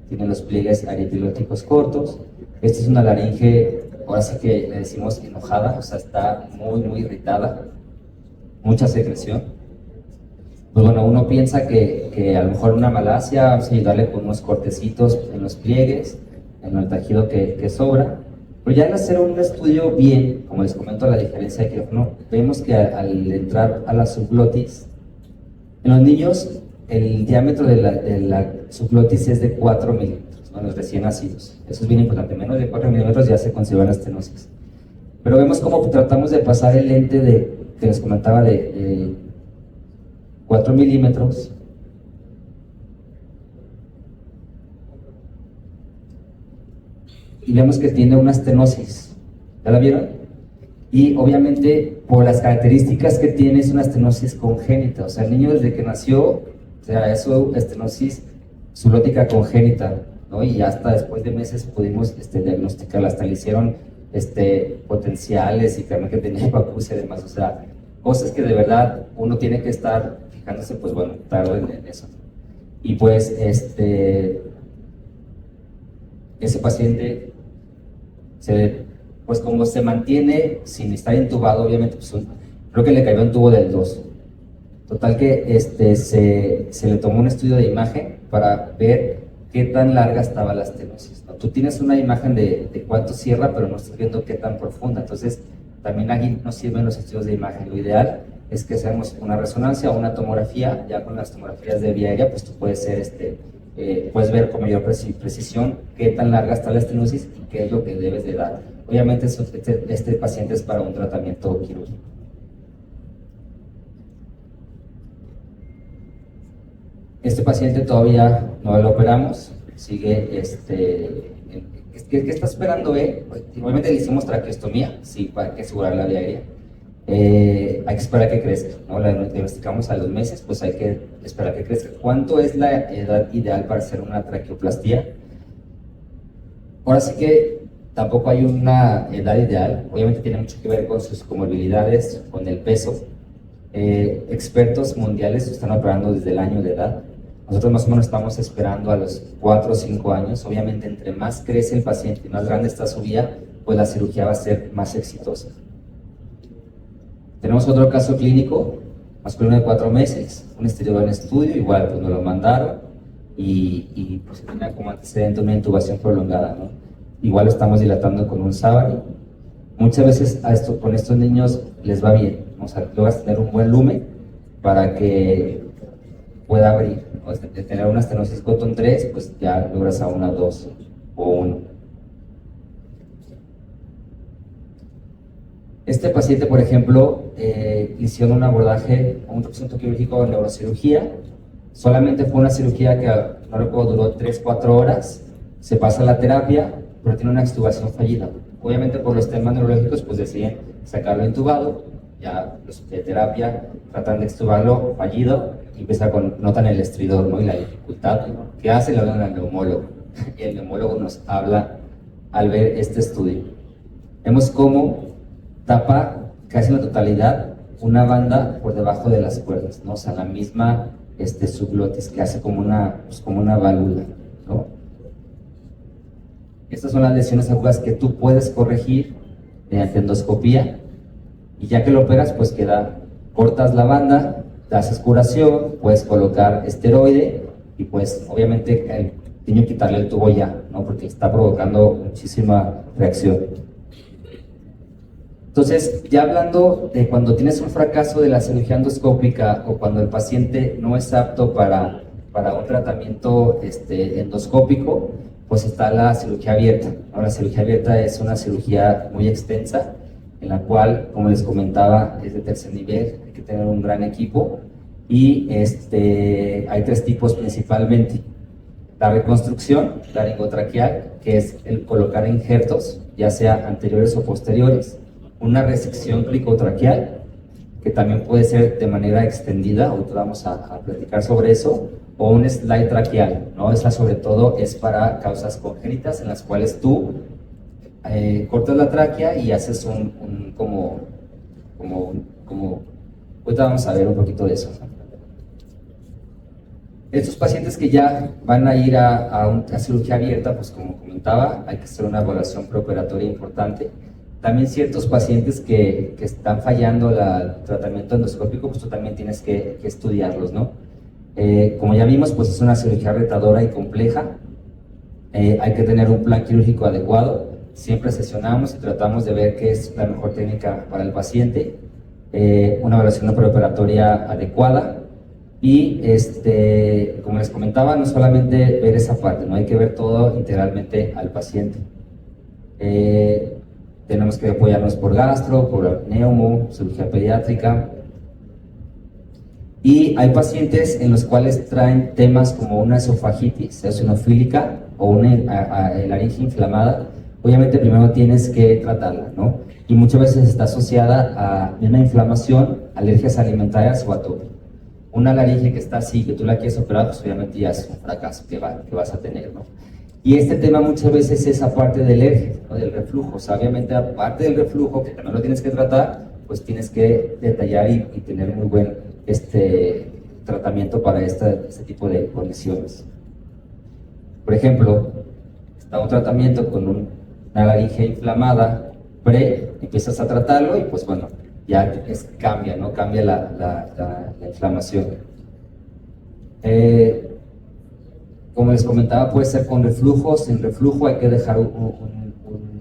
tiene los pliegues aripilóticos cortos. Esta es una laringe, ahora sí que le decimos enojada, o sea, está muy irritada, mucha secreción. Pues bueno, uno piensa que a lo mejor una malasia, vamos a ayudarle con unos cortecitos en los pliegues, en el tejido que sobra. Pero ya al hacer un estudio bien, como les comento la diferencia de quirófano, vemos que al entrar a la subglotis, en los niños el diámetro de la subglotis es de 4 milímetros, ¿no? Los recién nacidos. Eso es bien importante, menos de 4 milímetros ya se considera estenosis. Pero vemos cómo tratamos de pasar el lente que les comentaba de 4 milímetros. Y vemos que tiene una estenosis. ¿Ya la vieron? Y obviamente por las características que tiene es una estenosis congénita. O sea, el niño desde que nació, o sea, es su estenosis sublótica congénita, ¿no? Y hasta después de meses pudimos diagnosticarla. Hasta le hicieron potenciales y también que tenía hipoacusia y demás. O sea, cosas que de verdad uno tiene que estar fijándose, pues bueno, tarde en eso. Y pues ese paciente pues como se mantiene sin estar intubado, obviamente, pues creo que le cayó un tubo del 2. Total que se le tomó un estudio de imagen para ver qué tan larga estaba la estenosis, ¿no? Tú tienes una imagen de cuánto cierra, pero no estás viendo qué tan profunda. Entonces, también aquí nos sirven los estudios de imagen. Lo ideal es que hacemos una resonancia o una tomografía. Ya con las tomografías de vía aérea, pues tú puedes puedes ver con mayor precisión qué tan larga está la estenosis y qué es lo que debes de dar. Obviamente este paciente es para un tratamiento quirúrgico. Este paciente todavía no lo operamos, sigue, ¿qué está esperando él? Pues, obviamente le hicimos traqueostomía, sí, para que asegurar la vía aérea. Hay que esperar a que crezca, ¿no? La diagnosticamos a los meses, pues hay que esperar a que crezca. ¿Cuánto es la edad ideal para hacer una traqueoplastía? Ahora sí que tampoco hay una edad ideal, obviamente tiene mucho que ver con sus comorbilidades, con el peso. Expertos mundiales están operando desde el año de edad. Nosotros más o menos estamos esperando a los 4 o 5 años. Obviamente entre más crece el paciente y más grande está su vía, pues la cirugía va a ser más exitosa. Tenemos otro caso clínico, masculino de 4 meses, un estridor en estudio, igual pues nos lo mandaron y pues tenía como antecedente una intubación prolongada, ¿no? Igual lo estamos dilatando con un Savary. Muchas veces con estos niños les va bien, o sea, logras tener un buen lumen para que pueda abrir, ¿no? De tener una estenosis Cotton 3, pues ya logras a una 2 o 1. Este paciente, por ejemplo, hicieron un abordaje, un tratamiento quirúrgico de neurocirugía. Solamente fue una cirugía que, no recuerdo, duró 3-4 horas. Se pasa la terapia, pero tiene una extubación fallida. Obviamente, por los temas neurológicos, pues deciden sacarlo intubado. Ya los de terapia tratan de extubarlo fallido y notan el estridor, ¿no? Y la dificultad. ¿Qué hace? Lo hablan al neumólogo. Y el neumólogo nos habla al ver este estudio. Vemos cómo tapa casi en la totalidad una banda por debajo de las cuerdas, ¿no? O sea, la misma subglotis que hace como una válvula, ¿no? Estas son las lesiones agudas que tú puedes corregir mediante endoscopía y ya que lo operas, pues cortas la banda, das curación, puedes colocar esteroide y pues obviamente el niño quitarle el tubo ya, ¿no? Porque está provocando muchísima reacción. Entonces, ya hablando de cuando tienes un fracaso de la cirugía endoscópica o cuando el paciente no es apto para un tratamiento endoscópico, pues está la cirugía abierta, ¿no? La cirugía abierta es una cirugía muy extensa, en la cual, como les comentaba, es de tercer nivel, hay que tener un gran equipo, y hay 3 tipos principalmente. La reconstrucción laringotraqueal, que es el colocar injertos, ya sea anteriores o posteriores. Una resección cricotraqueal, que también puede ser de manera extendida, ahorita vamos a platicar sobre eso, o un slide traqueal, ¿no? Esa sobre todo es para causas congénitas en las cuales tú cortas la tráquea y haces ahorita vamos a ver un poquito de eso, ¿no? Estos pacientes que ya van a ir a cirugía abierta, pues como comentaba, hay que hacer una evaluación preoperatoria importante. También ciertos pacientes que están fallando el tratamiento endoscópico, pues tú también tienes que estudiarlos, ¿no? Como ya vimos, pues es una cirugía retadora y compleja. Hay que tener un plan quirúrgico adecuado. Siempre sesionamos y tratamos de ver qué es la mejor técnica para el paciente. Una evaluación preoperatoria adecuada. Y como les comentaba, no solamente ver esa parte, no hay que ver todo integralmente al paciente. Tenemos que apoyarnos por gastro, por neumo, cirugía pediátrica. Y hay pacientes en los cuales traen temas como una esofagitis eosinofílica o una laringe inflamada. Obviamente primero tienes que tratarla, ¿no? Y muchas veces está asociada a una inflamación, alergias alimentarias o atopia. Una laringe que está así, que tú la quieres operar, pues obviamente ya es un fracaso que vas a tener, ¿no? Y este tema muchas veces es aparte del eje, ¿no? Del reflujo. O sea, obviamente aparte del reflujo, que también lo tienes que tratar, pues tienes que detallar y tener muy buen tratamiento para este tipo de condiciones. Por ejemplo, está un tratamiento con una laringe inflamada, empiezas a tratarlo y pues bueno, ya cambia, ¿no? Cambia la inflamación. Como les comentaba, puede ser con reflujo. Sin reflujo hay que dejar un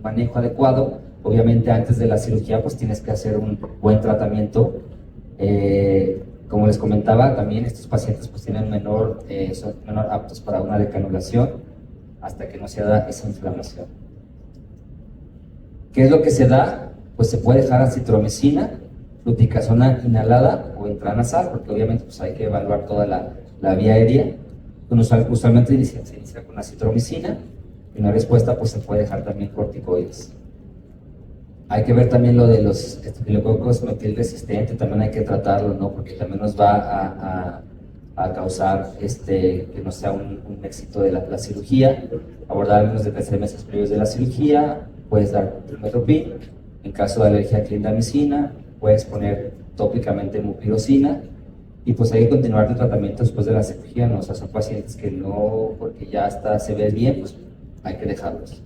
manejo adecuado. Obviamente antes de la cirugía pues tienes que hacer un buen tratamiento. Como les comentaba, también estos pacientes pues son menor aptos para una decanulación hasta que no se da esa inflamación. ¿Qué es lo que se da? Pues se puede dejar acitromicina, fluticasona inhalada o intranasal, porque obviamente pues hay que evaluar toda la vía aérea. Usualmente se inicia con acitromicina y una respuesta pues se puede dejar también corticoides. Hay que ver también lo de los estafilococos metil resistente, también hay que tratarlo, ¿no? Porque también nos va a causar que no sea un éxito de la cirugía. Abordar menos de 13 meses previos de la cirugía, puedes dar trimethoprim. En caso de alergia a clindamicina, puedes poner tópicamente mupirocina. Y pues hay que continuar el tratamiento después de la cirugía, ¿no? O sea, son pacientes que no, porque ya se ve bien, pues hay que dejarlos.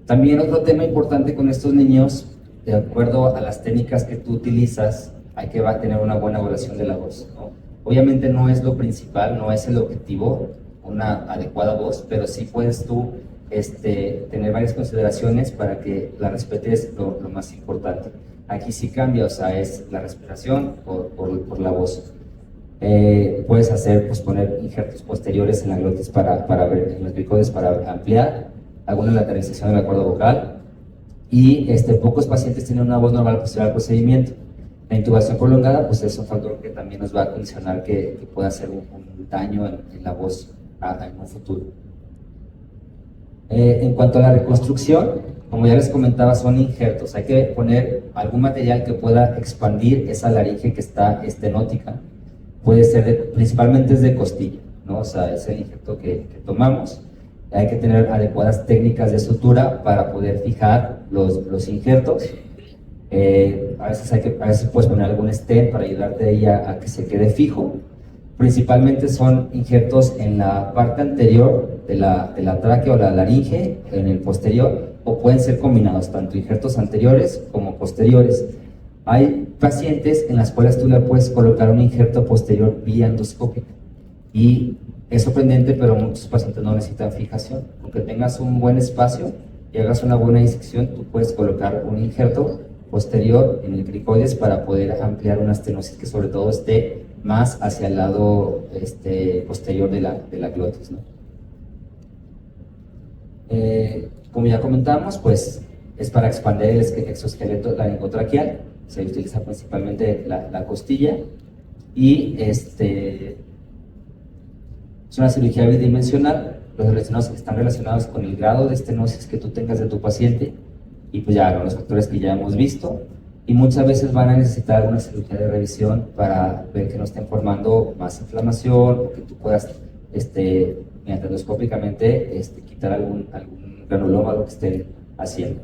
También otro tema importante con estos niños, de acuerdo a las técnicas que tú utilizas, hay que tener una buena evaluación de la voz, ¿no? Obviamente no es lo principal, no es el objetivo, una adecuada voz, pero sí puedes tú tener varias consideraciones para que la respetes lo más importante. Aquí sí cambia, o sea, es la respiración por la voz. Puedes hacer, pues poner injertos posteriores en la glotis en los cricoides para ampliar, alguna lateralización de la cuerda vocal, y pocos pacientes tienen una voz normal posterior al procedimiento. La intubación prolongada, pues es un factor que también nos va a condicionar que pueda hacer un daño en la voz en un futuro. En cuanto a la reconstrucción, como ya les comentaba, son injertos. Hay que poner algún material que pueda expandir esa laringe que está estenótica. Puede ser, principalmente es de costilla, ¿no? O sea, es el injerto que tomamos. Hay que tener adecuadas técnicas de sutura para poder fijar los injertos. A veces puedes poner algún stent para ayudarte a ella a que se quede fijo. Principalmente son injertos en la parte anterior de la tráquea o la laringe, en el posterior, o pueden ser combinados, tanto injertos anteriores como posteriores. Hay pacientes en las cuales tú le puedes colocar un injerto posterior vía endoscópica y es sorprendente, pero muchos pacientes no necesitan fijación. Aunque tengas un buen espacio y hagas una buena disección, tú puedes colocar un injerto posterior en el cricoides para poder ampliar una estenosis que sobre todo esté más hacia el lado posterior de la glotis, ¿no? Como ya comentamos, pues es para expandir el exoesqueleto laringotraqueal, se utiliza principalmente la costilla y es una cirugía bidimensional. Los relacionados están relacionados con el grado de estenosis que tú tengas de tu paciente y pues ya los factores que ya hemos visto, y muchas veces van a necesitar una cirugía de revisión para ver que no estén formando más inflamación o que tú puedas mediante endoscópicamente quitar algún granuloma, lo que estén haciendo.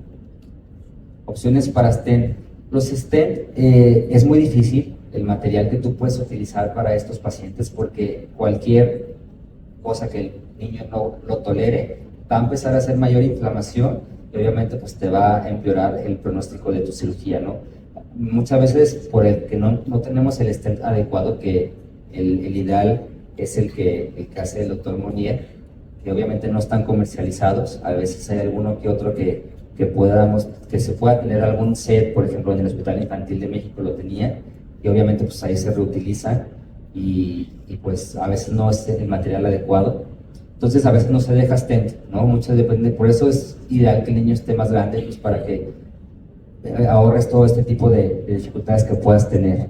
Opciones para stent. Los stent es muy difícil el material que tú puedes utilizar para estos pacientes, porque cualquier cosa que el niño no lo tolere va a empezar a hacer mayor inflamación y obviamente pues te va a empeorar el pronóstico de tu cirugía, ¿no? Muchas veces por el que no tenemos el stent adecuado, que el ideal es el que hace el doctor Monnier, que obviamente no están comercializados. A veces hay alguno que otro que se pueda tener algún set, por ejemplo en el Hospital Infantil de México lo tenía, y obviamente pues ahí se reutilizan y pues a veces no es el material adecuado, entonces a veces no se deja stent, ¿no? Muchas depende, por eso es ideal que el niño esté más grande, pues para que ahorres todo este tipo de dificultades que puedas tener.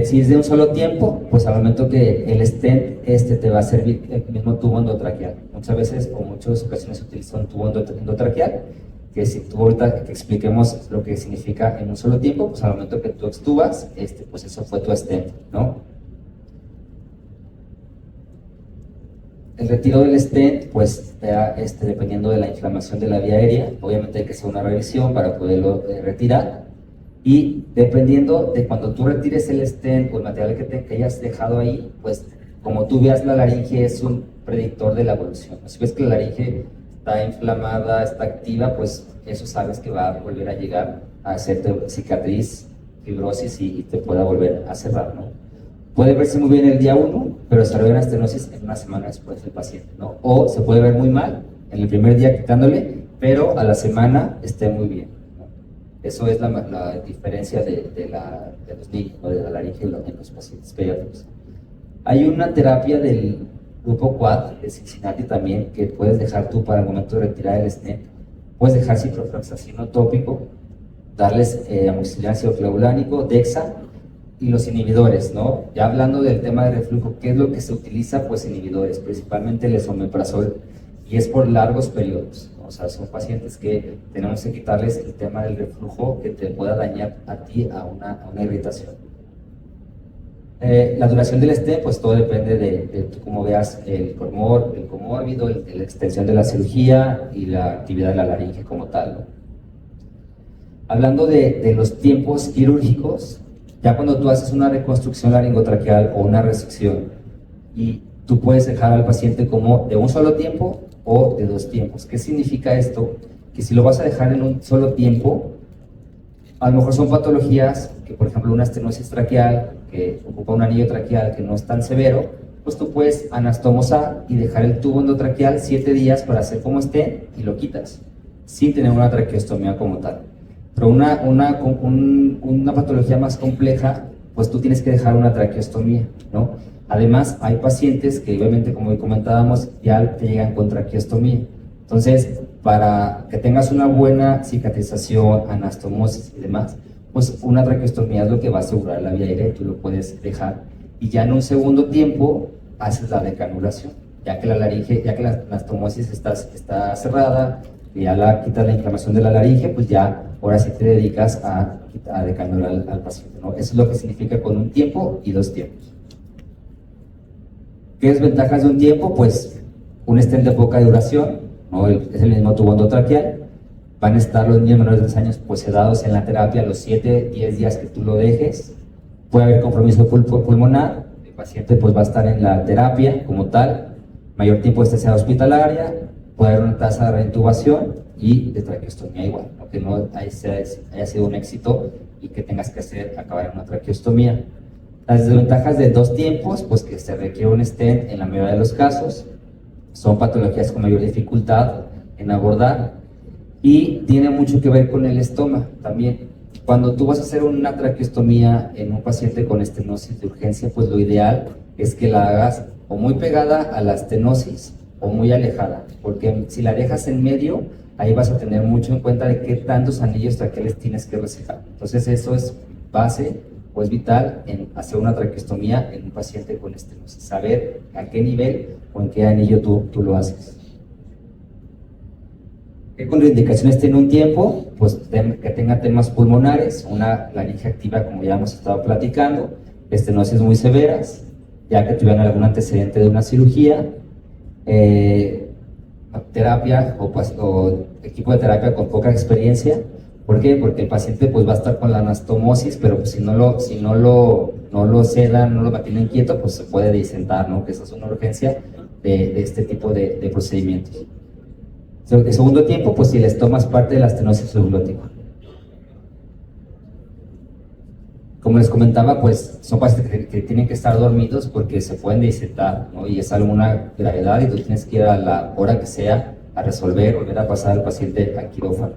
Si es de un solo tiempo, pues al momento que el stent te va a servir el mismo tubo endotraqueal. Muchas veces o muchas ocasiones se utiliza un tubo endotraqueal, que si tú ahorita que expliquemos lo que significa en un solo tiempo, pues al momento que tú extubas, pues eso fue tu stent, ¿no? El retiro del stent, pues dependiendo de la inflamación de la vía aérea, obviamente hay que hacer una revisión para poderlo retirar, y dependiendo de cuando tú retires el stent o el material que hayas dejado ahí, pues como tú veas, la laringe es un predictor de la evolución. Si ves que la laringe está inflamada, está activa, pues eso sabes que va a volver a llegar a hacerte cicatriz, fibrosis y te pueda volver a cerrar, ¿no? Puede verse muy bien el día 1, pero desarrolla una estenosis en una semana después del paciente, ¿no? O se puede ver muy mal en el primer día quitándole, pero a la semana esté muy bien, ¿no? Eso es la diferencia de los niños, ¿no? De la laringe en los pacientes pediátricos. Hay una terapia del grupo QUAD de Cincinnati también que puedes dejar tú para el momento de retirar el stent. Puedes dejar ciprofloxacino tópico, darles amoxicilina ácido clavulánico, Dexa, y los inhibidores, ¿no? Ya hablando del tema de reflujo, ¿qué es lo que se utiliza? Pues inhibidores, principalmente el esomeprazol, y es por largos periodos, ¿no? O sea, son pacientes que tenemos que quitarles el tema del reflujo que te pueda dañar a ti a una irritación. La duración del stent, pues todo depende de cómo veas el comórbido, la extensión de la cirugía y la actividad de la laringe como tal, ¿no? Hablando de los tiempos quirúrgicos, ya cuando tú haces una reconstrucción laringotraqueal o una resección, y tú puedes dejar al paciente como de un solo tiempo o de 2 tiempos. ¿Qué significa esto? Que si lo vas a dejar en un solo tiempo, a lo mejor son patologías que, por ejemplo, una estenosis traqueal que ocupa un anillo traqueal que no es tan severo, pues tú puedes anastomosar y dejar el tubo endotraqueal 7 días para hacer como esté y lo quitas, sin tener una traqueostomía como tal. Pero una patología más compleja, pues tú tienes que dejar una traqueostomía, ¿no? Además, hay pacientes que obviamente, como comentábamos, ya te llegan con traqueostomía. Entonces, para que tengas una buena cicatrización, anastomosis y demás, pues una traqueostomía es lo que va a asegurar la vía aérea y tú lo puedes dejar. Y ya en un segundo tiempo haces la decanulación, ya que la laringe, ya que la anastomosis está cerrada, y ya quitas la inflamación de la laringe, pues ya ahora sí te dedicas a decanular al paciente, ¿no? Eso es lo que significa con un tiempo y 2 tiempos. ¿Qué desventajas de un tiempo? Pues un stent de poca duración, ¿no? Es el mismo tubo endotraqueal. Van a estar los niños menores de 3 años pues sedados en la terapia los 7-10 días que tú lo dejes. Puede haber compromiso pulmonar, el paciente pues va a estar en la terapia como tal, mayor tiempo de estancia hospitalaria, puede haber una tasa de reintubación y de traqueostomía igual, ¿no? Que no haya sido un éxito y que tengas que acabar en una traqueostomía. Las desventajas de 2 tiempos, pues que se requiere un stent en la mayoría de los casos, son patologías con mayor dificultad en abordar y tiene mucho que ver con el estómago también. Cuando tú vas a hacer una traqueostomía en un paciente con estenosis de urgencia, pues lo ideal es que la hagas o muy pegada a la estenosis o muy alejada, porque si la dejas en medio, ahí vas a tener mucho en cuenta de qué tantos anillos traqueales tienes que resecar. Entonces eso es base o es vital en hacer una traqueostomía en un paciente con estenosis, saber a qué nivel o en qué anillo tú lo haces. ¿Qué contraindicaciones tiene un tiempo? Pues que tenga temas pulmonares, una laringe activa como ya hemos estado platicando, estenosis muy severas, ya que tuvieran algún antecedente de una cirugía, terapia o equipo de terapia con poca experiencia. ¿Por qué? Porque el paciente pues va a estar con la anastomosis, pero pues, si no lo sedan, no lo mantienen quieto, pues se puede disentar, ¿no? Que esa es una urgencia de este tipo de procedimientos. El segundo tiempo, pues si les tomas parte de la estenosis subglótica. Como les comentaba, pues son pacientes que tienen que estar dormidos porque se pueden disentar, ¿no? Y es alguna gravedad y tú tienes que ir a la hora que sea a resolver, volver a pasar al paciente a quirófano.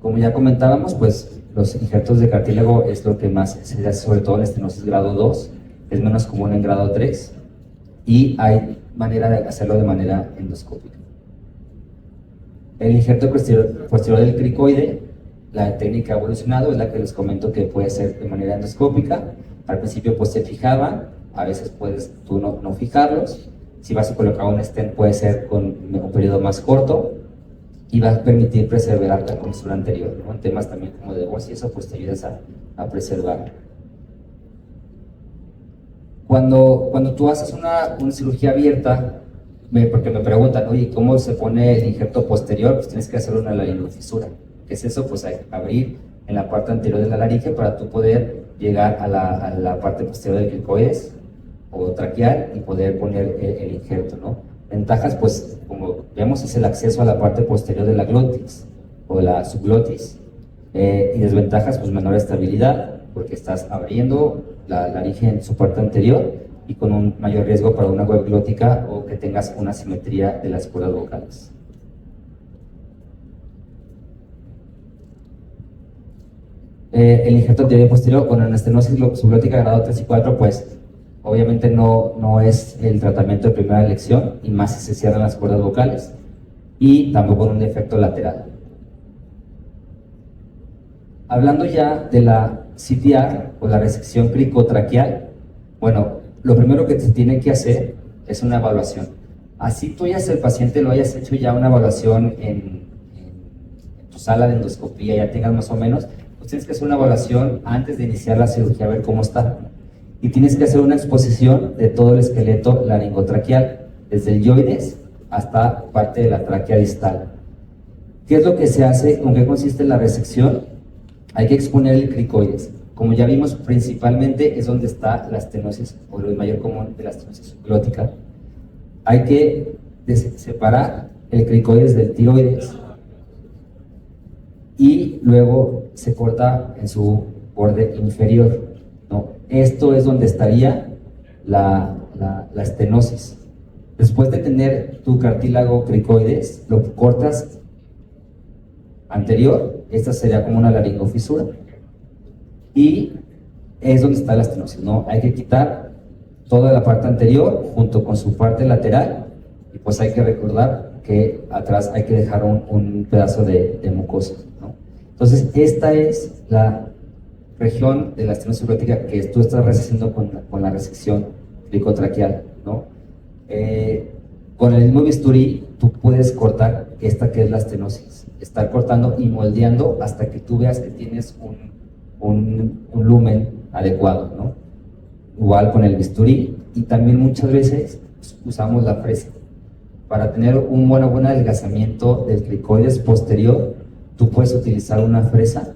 Como ya comentábamos, pues los injertos de cartílago es lo que más se hace, sobre todo en estenosis grado 2, es menos común en grado 3 y hay manera de hacerlo de manera endoscópica. El injerto posterior del cricoide, la técnica ha evolucionado, es la que les comento que puede ser de manera endoscópica. Al principio pues se fijaban, a veces puedes tú no fijarlos. Si vas a colocar un stent puede ser con un periodo más corto y va a permitir preservar la comisura anterior, ¿no? En temas también como de voz y eso pues te ayudas a preservar. Cuando tú haces una cirugía abierta, porque me preguntan, oye, ¿cómo se pone el injerto posterior? Pues tienes que hacer una laringofisura. ¿Qué es eso? Pues hay que abrir en la parte anterior de la laringe para tú poder llegar a la parte posterior del cricoides o traqueal y poder poner el injerto, ¿no? Ventajas, pues, como vemos, es el acceso a la parte posterior de la glotis o la subglotis. Y desventajas, pues, menor estabilidad, porque estás abriendo la laringe en su parte anterior y con un mayor riesgo para una web glótica o que tengas una simetría de las cuerdas vocales. El injerto anterior y posterior, con en estenosis subglótica grado 3 y 4, pues obviamente no es el tratamiento de primera elección, y más si se cierran las cuerdas vocales, y tampoco con un defecto lateral. Hablando ya de la CTR o la resección cricotraqueal, bueno, lo primero que se tiene que hacer es una evaluación. Así tú ya el paciente lo hayas hecho ya una evaluación en tu sala de endoscopía, ya tengas más o menos, pues tienes que hacer una evaluación antes de iniciar la cirugía, a ver cómo está. Y tienes que hacer una exposición de todo el esqueleto laringotraqueal, desde el yoides hasta parte de la tráquea distal. ¿Qué es lo que se hace? ¿Con qué consiste la resección? Hay que exponer el cricoides. Como ya vimos, principalmente es donde está la estenosis, o el mayor común de la estenosis subglótica. Hay que separar el cricoides del tiroides y luego se corta en su borde inferior, ¿no? Esto es donde estaría la estenosis. Después de tener tu cartílago cricoides, lo cortas anterior, esta sería como una laringofisura, y es donde está la estenosis, ¿no? Hay que quitar toda la parte anterior junto con su parte lateral, y pues hay que recordar que atrás hay que dejar un pedazo de mucosa, ¿no? Entonces esta es la región de la estenosis subglótica que tú estás resecando con la resección cricotraqueal, ¿no? Con el mismo bisturí tú puedes cortar esta que es la estenosis, estar cortando y moldeando hasta que tú veas que tienes un lumen adecuado, ¿no? Igual con el bisturí, y también muchas veces usamos la fresa para tener un buen adelgazamiento del cricoides posterior. Tú puedes utilizar una fresa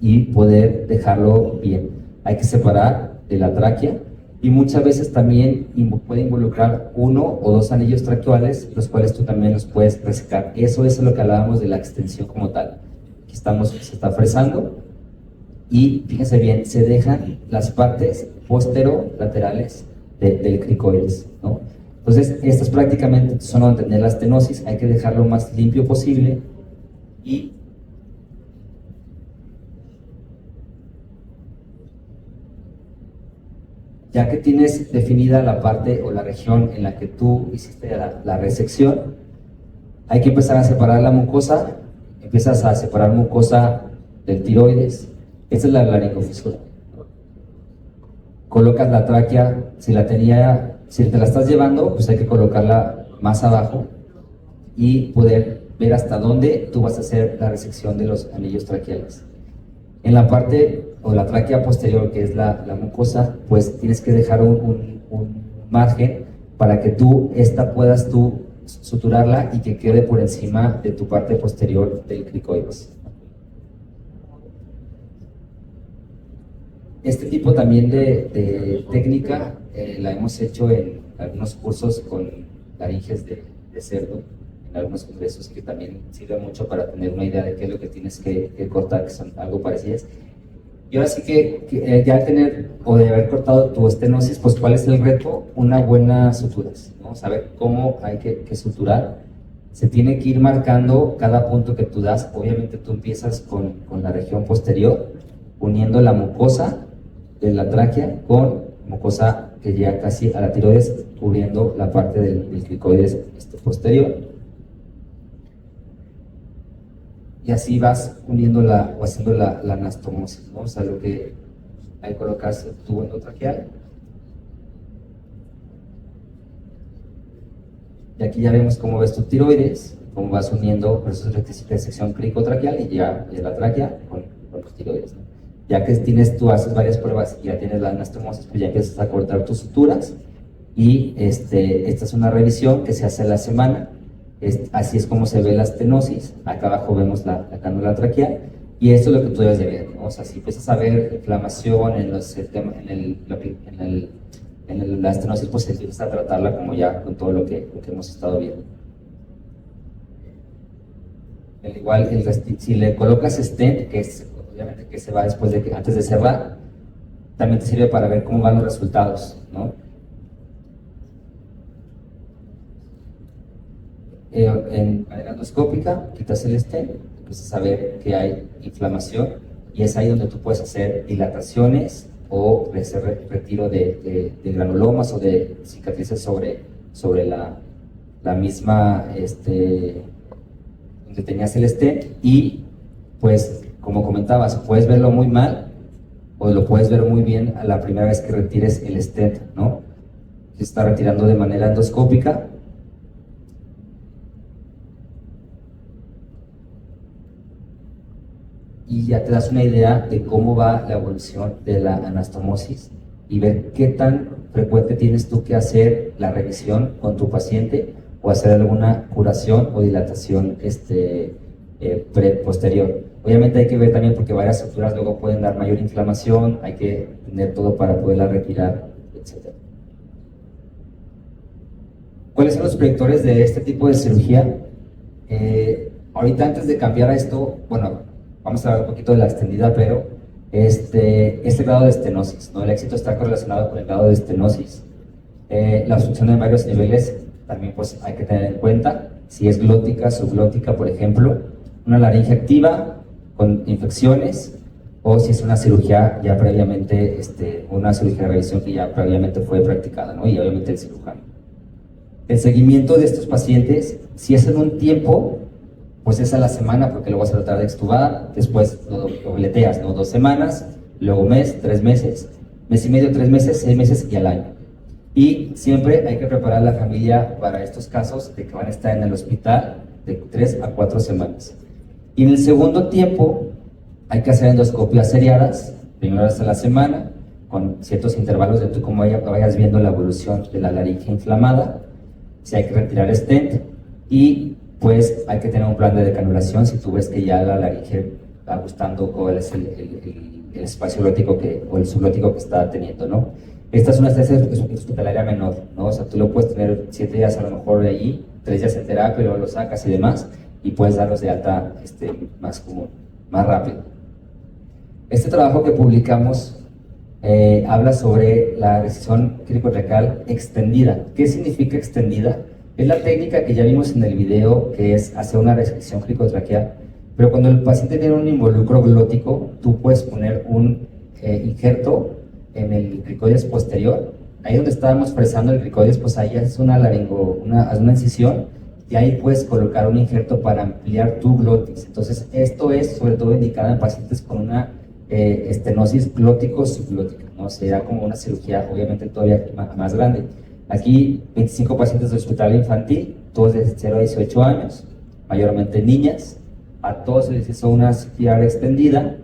y poder dejarlo bien. Hay que separar de la tráquea, y muchas veces también puede involucrar 1 o 2 anillos traqueales, los cuales tú también los puedes resecar. Eso es lo que hablábamos de la extensión como tal. Aquí se está fresando, y fíjense bien, se dejan las partes posterolaterales del cricoides, ¿no? Entonces, estas prácticamente son donde tener la estenosis. Hay que dejarlo lo más limpio posible, y ya que tienes definida la parte o la región en la que tú hiciste la resección, hay que empezar a separar la mucosa. Empiezas a separar mucosa del tiroides. Esta es la laringofisura. Colocas la tráquea, si te la estás llevando, pues hay que colocarla más abajo y poder ver hasta dónde tú vas a hacer la resección de los anillos traqueales. En la parte o la tráquea posterior, que es la mucosa, pues tienes que dejar un margen para que puedas suturarla y que quede por encima de tu parte posterior del cricoides. Este tipo también de técnica la hemos hecho en algunos cursos con laringes de cerdo, en algunos congresos, que también sirve mucho para tener una idea de qué es lo que tienes que cortar, que son algo parecidas. Y ahora sí que ya tener o de haber cortado tu estenosis, pues ¿cuál es el reto? Una buena sutura, ¿no? Saber cómo hay que suturar. Se tiene que ir marcando cada punto que tú das. Obviamente tú empiezas con la región posterior, uniendo la mucosa de la tráquea con mucosa que llega casi a la tiroides, cubriendo la parte del cricoides posterior. Y así vas uniendo o haciendo la anastomosis, ¿no? O sea, lo que ahí colocas el tubo endotraqueal. Y aquí ya vemos cómo ves tu tiroides, cómo vas uniendo procesos de sección cricotraqueal y ya la tráquea con los tiroides, ¿no? Ya que tú haces varias pruebas y ya tienes la anastomosis, pues ya empiezas a cortar tus suturas. Y esta es una revisión que se hace a la semana. Así es como se ve la estenosis. Acá abajo vemos la cánula traqueal, y esto es lo que tú debes de ver, ¿no? O sea, si empiezas a ver inflamación en la estenosis, pues empiezas a tratarla como ya con todo lo que hemos estado viendo. Al igual, si le colocas stent, que es obviamente que se va antes de cerrar, también te sirve para ver cómo van los resultados, ¿no? En manera endoscópica, quitas el stent, empiezas a ver que hay inflamación, y es ahí donde tú puedes hacer dilataciones o hacer retiro de granulomas o de cicatrices sobre la misma donde tenías el stent. Y pues, como comentabas, puedes verlo muy mal o lo puedes ver muy bien a la primera vez que retires el stent, ¿no? Se está retirando de manera endoscópica. Y ya te das una idea de cómo va la evolución de la anastomosis y ver qué tan frecuente tienes tú que hacer la revisión con tu paciente o hacer alguna curación o dilatación posterior. Obviamente hay que ver también, porque varias suturas luego pueden dar mayor inflamación, hay que tener todo para poderla retirar, etc. ¿Cuáles son los predictores de este tipo de cirugía? Ahorita, antes de cambiar a esto, bueno, vamos a hablar un poquito de la extendida, pero este grado de estenosis, ¿no? El éxito está correlacionado con el grado de estenosis. La obstrucción en varios niveles también pues hay que tener en cuenta, si es glótica, subglótica, por ejemplo, una laringe activa con infecciones, o si es una cirugía ya previamente, una cirugía de revisión que ya previamente fue practicada, ¿no? Y obviamente el cirujano. El seguimiento de estos pacientes, si es en un tiempo, pues es a la semana, porque lo vas a tratar de extubar, después lo dobleteas, ¿no? 2 semanas, luego mes, 3 meses, mes y medio, 3 meses, 6 meses y al año. Y siempre hay que preparar a la familia para estos casos de que van a estar en el hospital de 3 a 4 semanas. Y en el segundo tiempo hay que hacer endoscopias seriadas, primero vez a la semana, con ciertos intervalos de tú cómo vayas viendo la evolución de la laringe inflamada, si hay que retirar stent, y pues hay que tener un plan de decanulación si tú ves que ya la laringe va gustando cuál es el espacio glótico o el subglótico que está teniendo, ¿no? Esta es una estancia hospitalaria menor, ¿no? O sea, tú lo puedes tener 7 días a lo mejor de allí, 3 días en terapia, luego lo sacas y demás, y puedes darlos de alta más común, más rápido. Este trabajo que publicamos habla sobre la resección cricotraqueal extendida. ¿Qué significa extendida? Es la técnica que ya vimos en el video, que es hacer una resección cricotraqueal, pero cuando el paciente tiene un involucro glótico, tú puedes poner un injerto en el cricoides posterior, ahí donde estábamos fresando el cricoides, pues ahí es una una incisión, y ahí puedes colocar un injerto para ampliar tu glotis. Entonces, esto es sobre todo indicado en pacientes con una estenosis glótico-subglótica, ¿no? Será como una cirugía, obviamente, todavía más grande. Aquí, 25 pacientes del hospital infantil, todos de 0 a 18 años, mayormente niñas. A todos se les hizo una CPR extendida.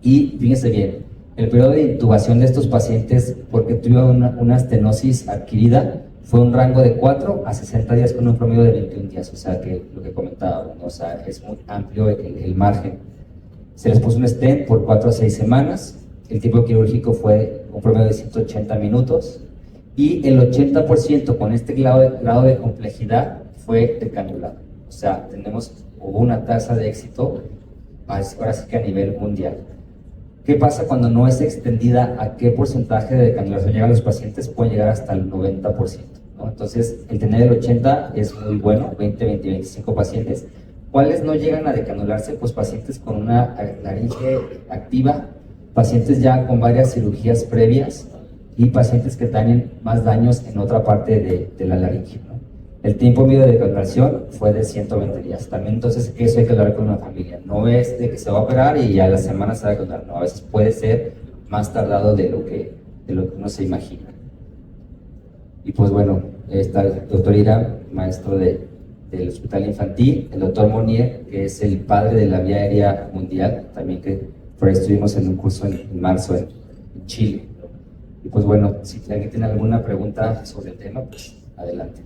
Y fíjense bien, el periodo de intubación de estos pacientes, porque tuvieron una estenosis adquirida, fue un rango de 4 a 60 días con un promedio de 21 días, o sea, que lo que comentaba, ¿no? O sea, es muy amplio el margen. Se les puso un stent por 4 a 6 semanas, el tipo quirúrgico fue un promedio de 180 minutos, y el 80% con este grado de complejidad fue decanulado. O sea, hubo una tasa de éxito, ahora sí que a nivel mundial. ¿Qué pasa cuando no es extendida? ¿A qué porcentaje de decanulación llegan los pacientes? Pueden llegar hasta el 90%, ¿no? Entonces, el tener el 80 es muy bueno, 20, 20, 25 pacientes. ¿Cuáles no llegan a decanularse? Pues pacientes con una laringe activa, pacientes ya con varias cirugías previas y pacientes que tienen más daños en otra parte de la laringe, ¿no? El tiempo medio de decanulación fue de 120 días. También, entonces, eso hay que hablar con una familia. No es de que se va a operar y ya a la semana se va a decanular. No, a veces puede ser más tardado de lo que uno se imagina. Y pues bueno, está el doctor Ira, maestro del Hospital Infantil, el doctor Monier, que es el padre de la vía aérea mundial, también que por ahí estuvimos en un curso en marzo en Chile. Y pues bueno, si alguien tiene alguna pregunta sobre el tema, pues adelante.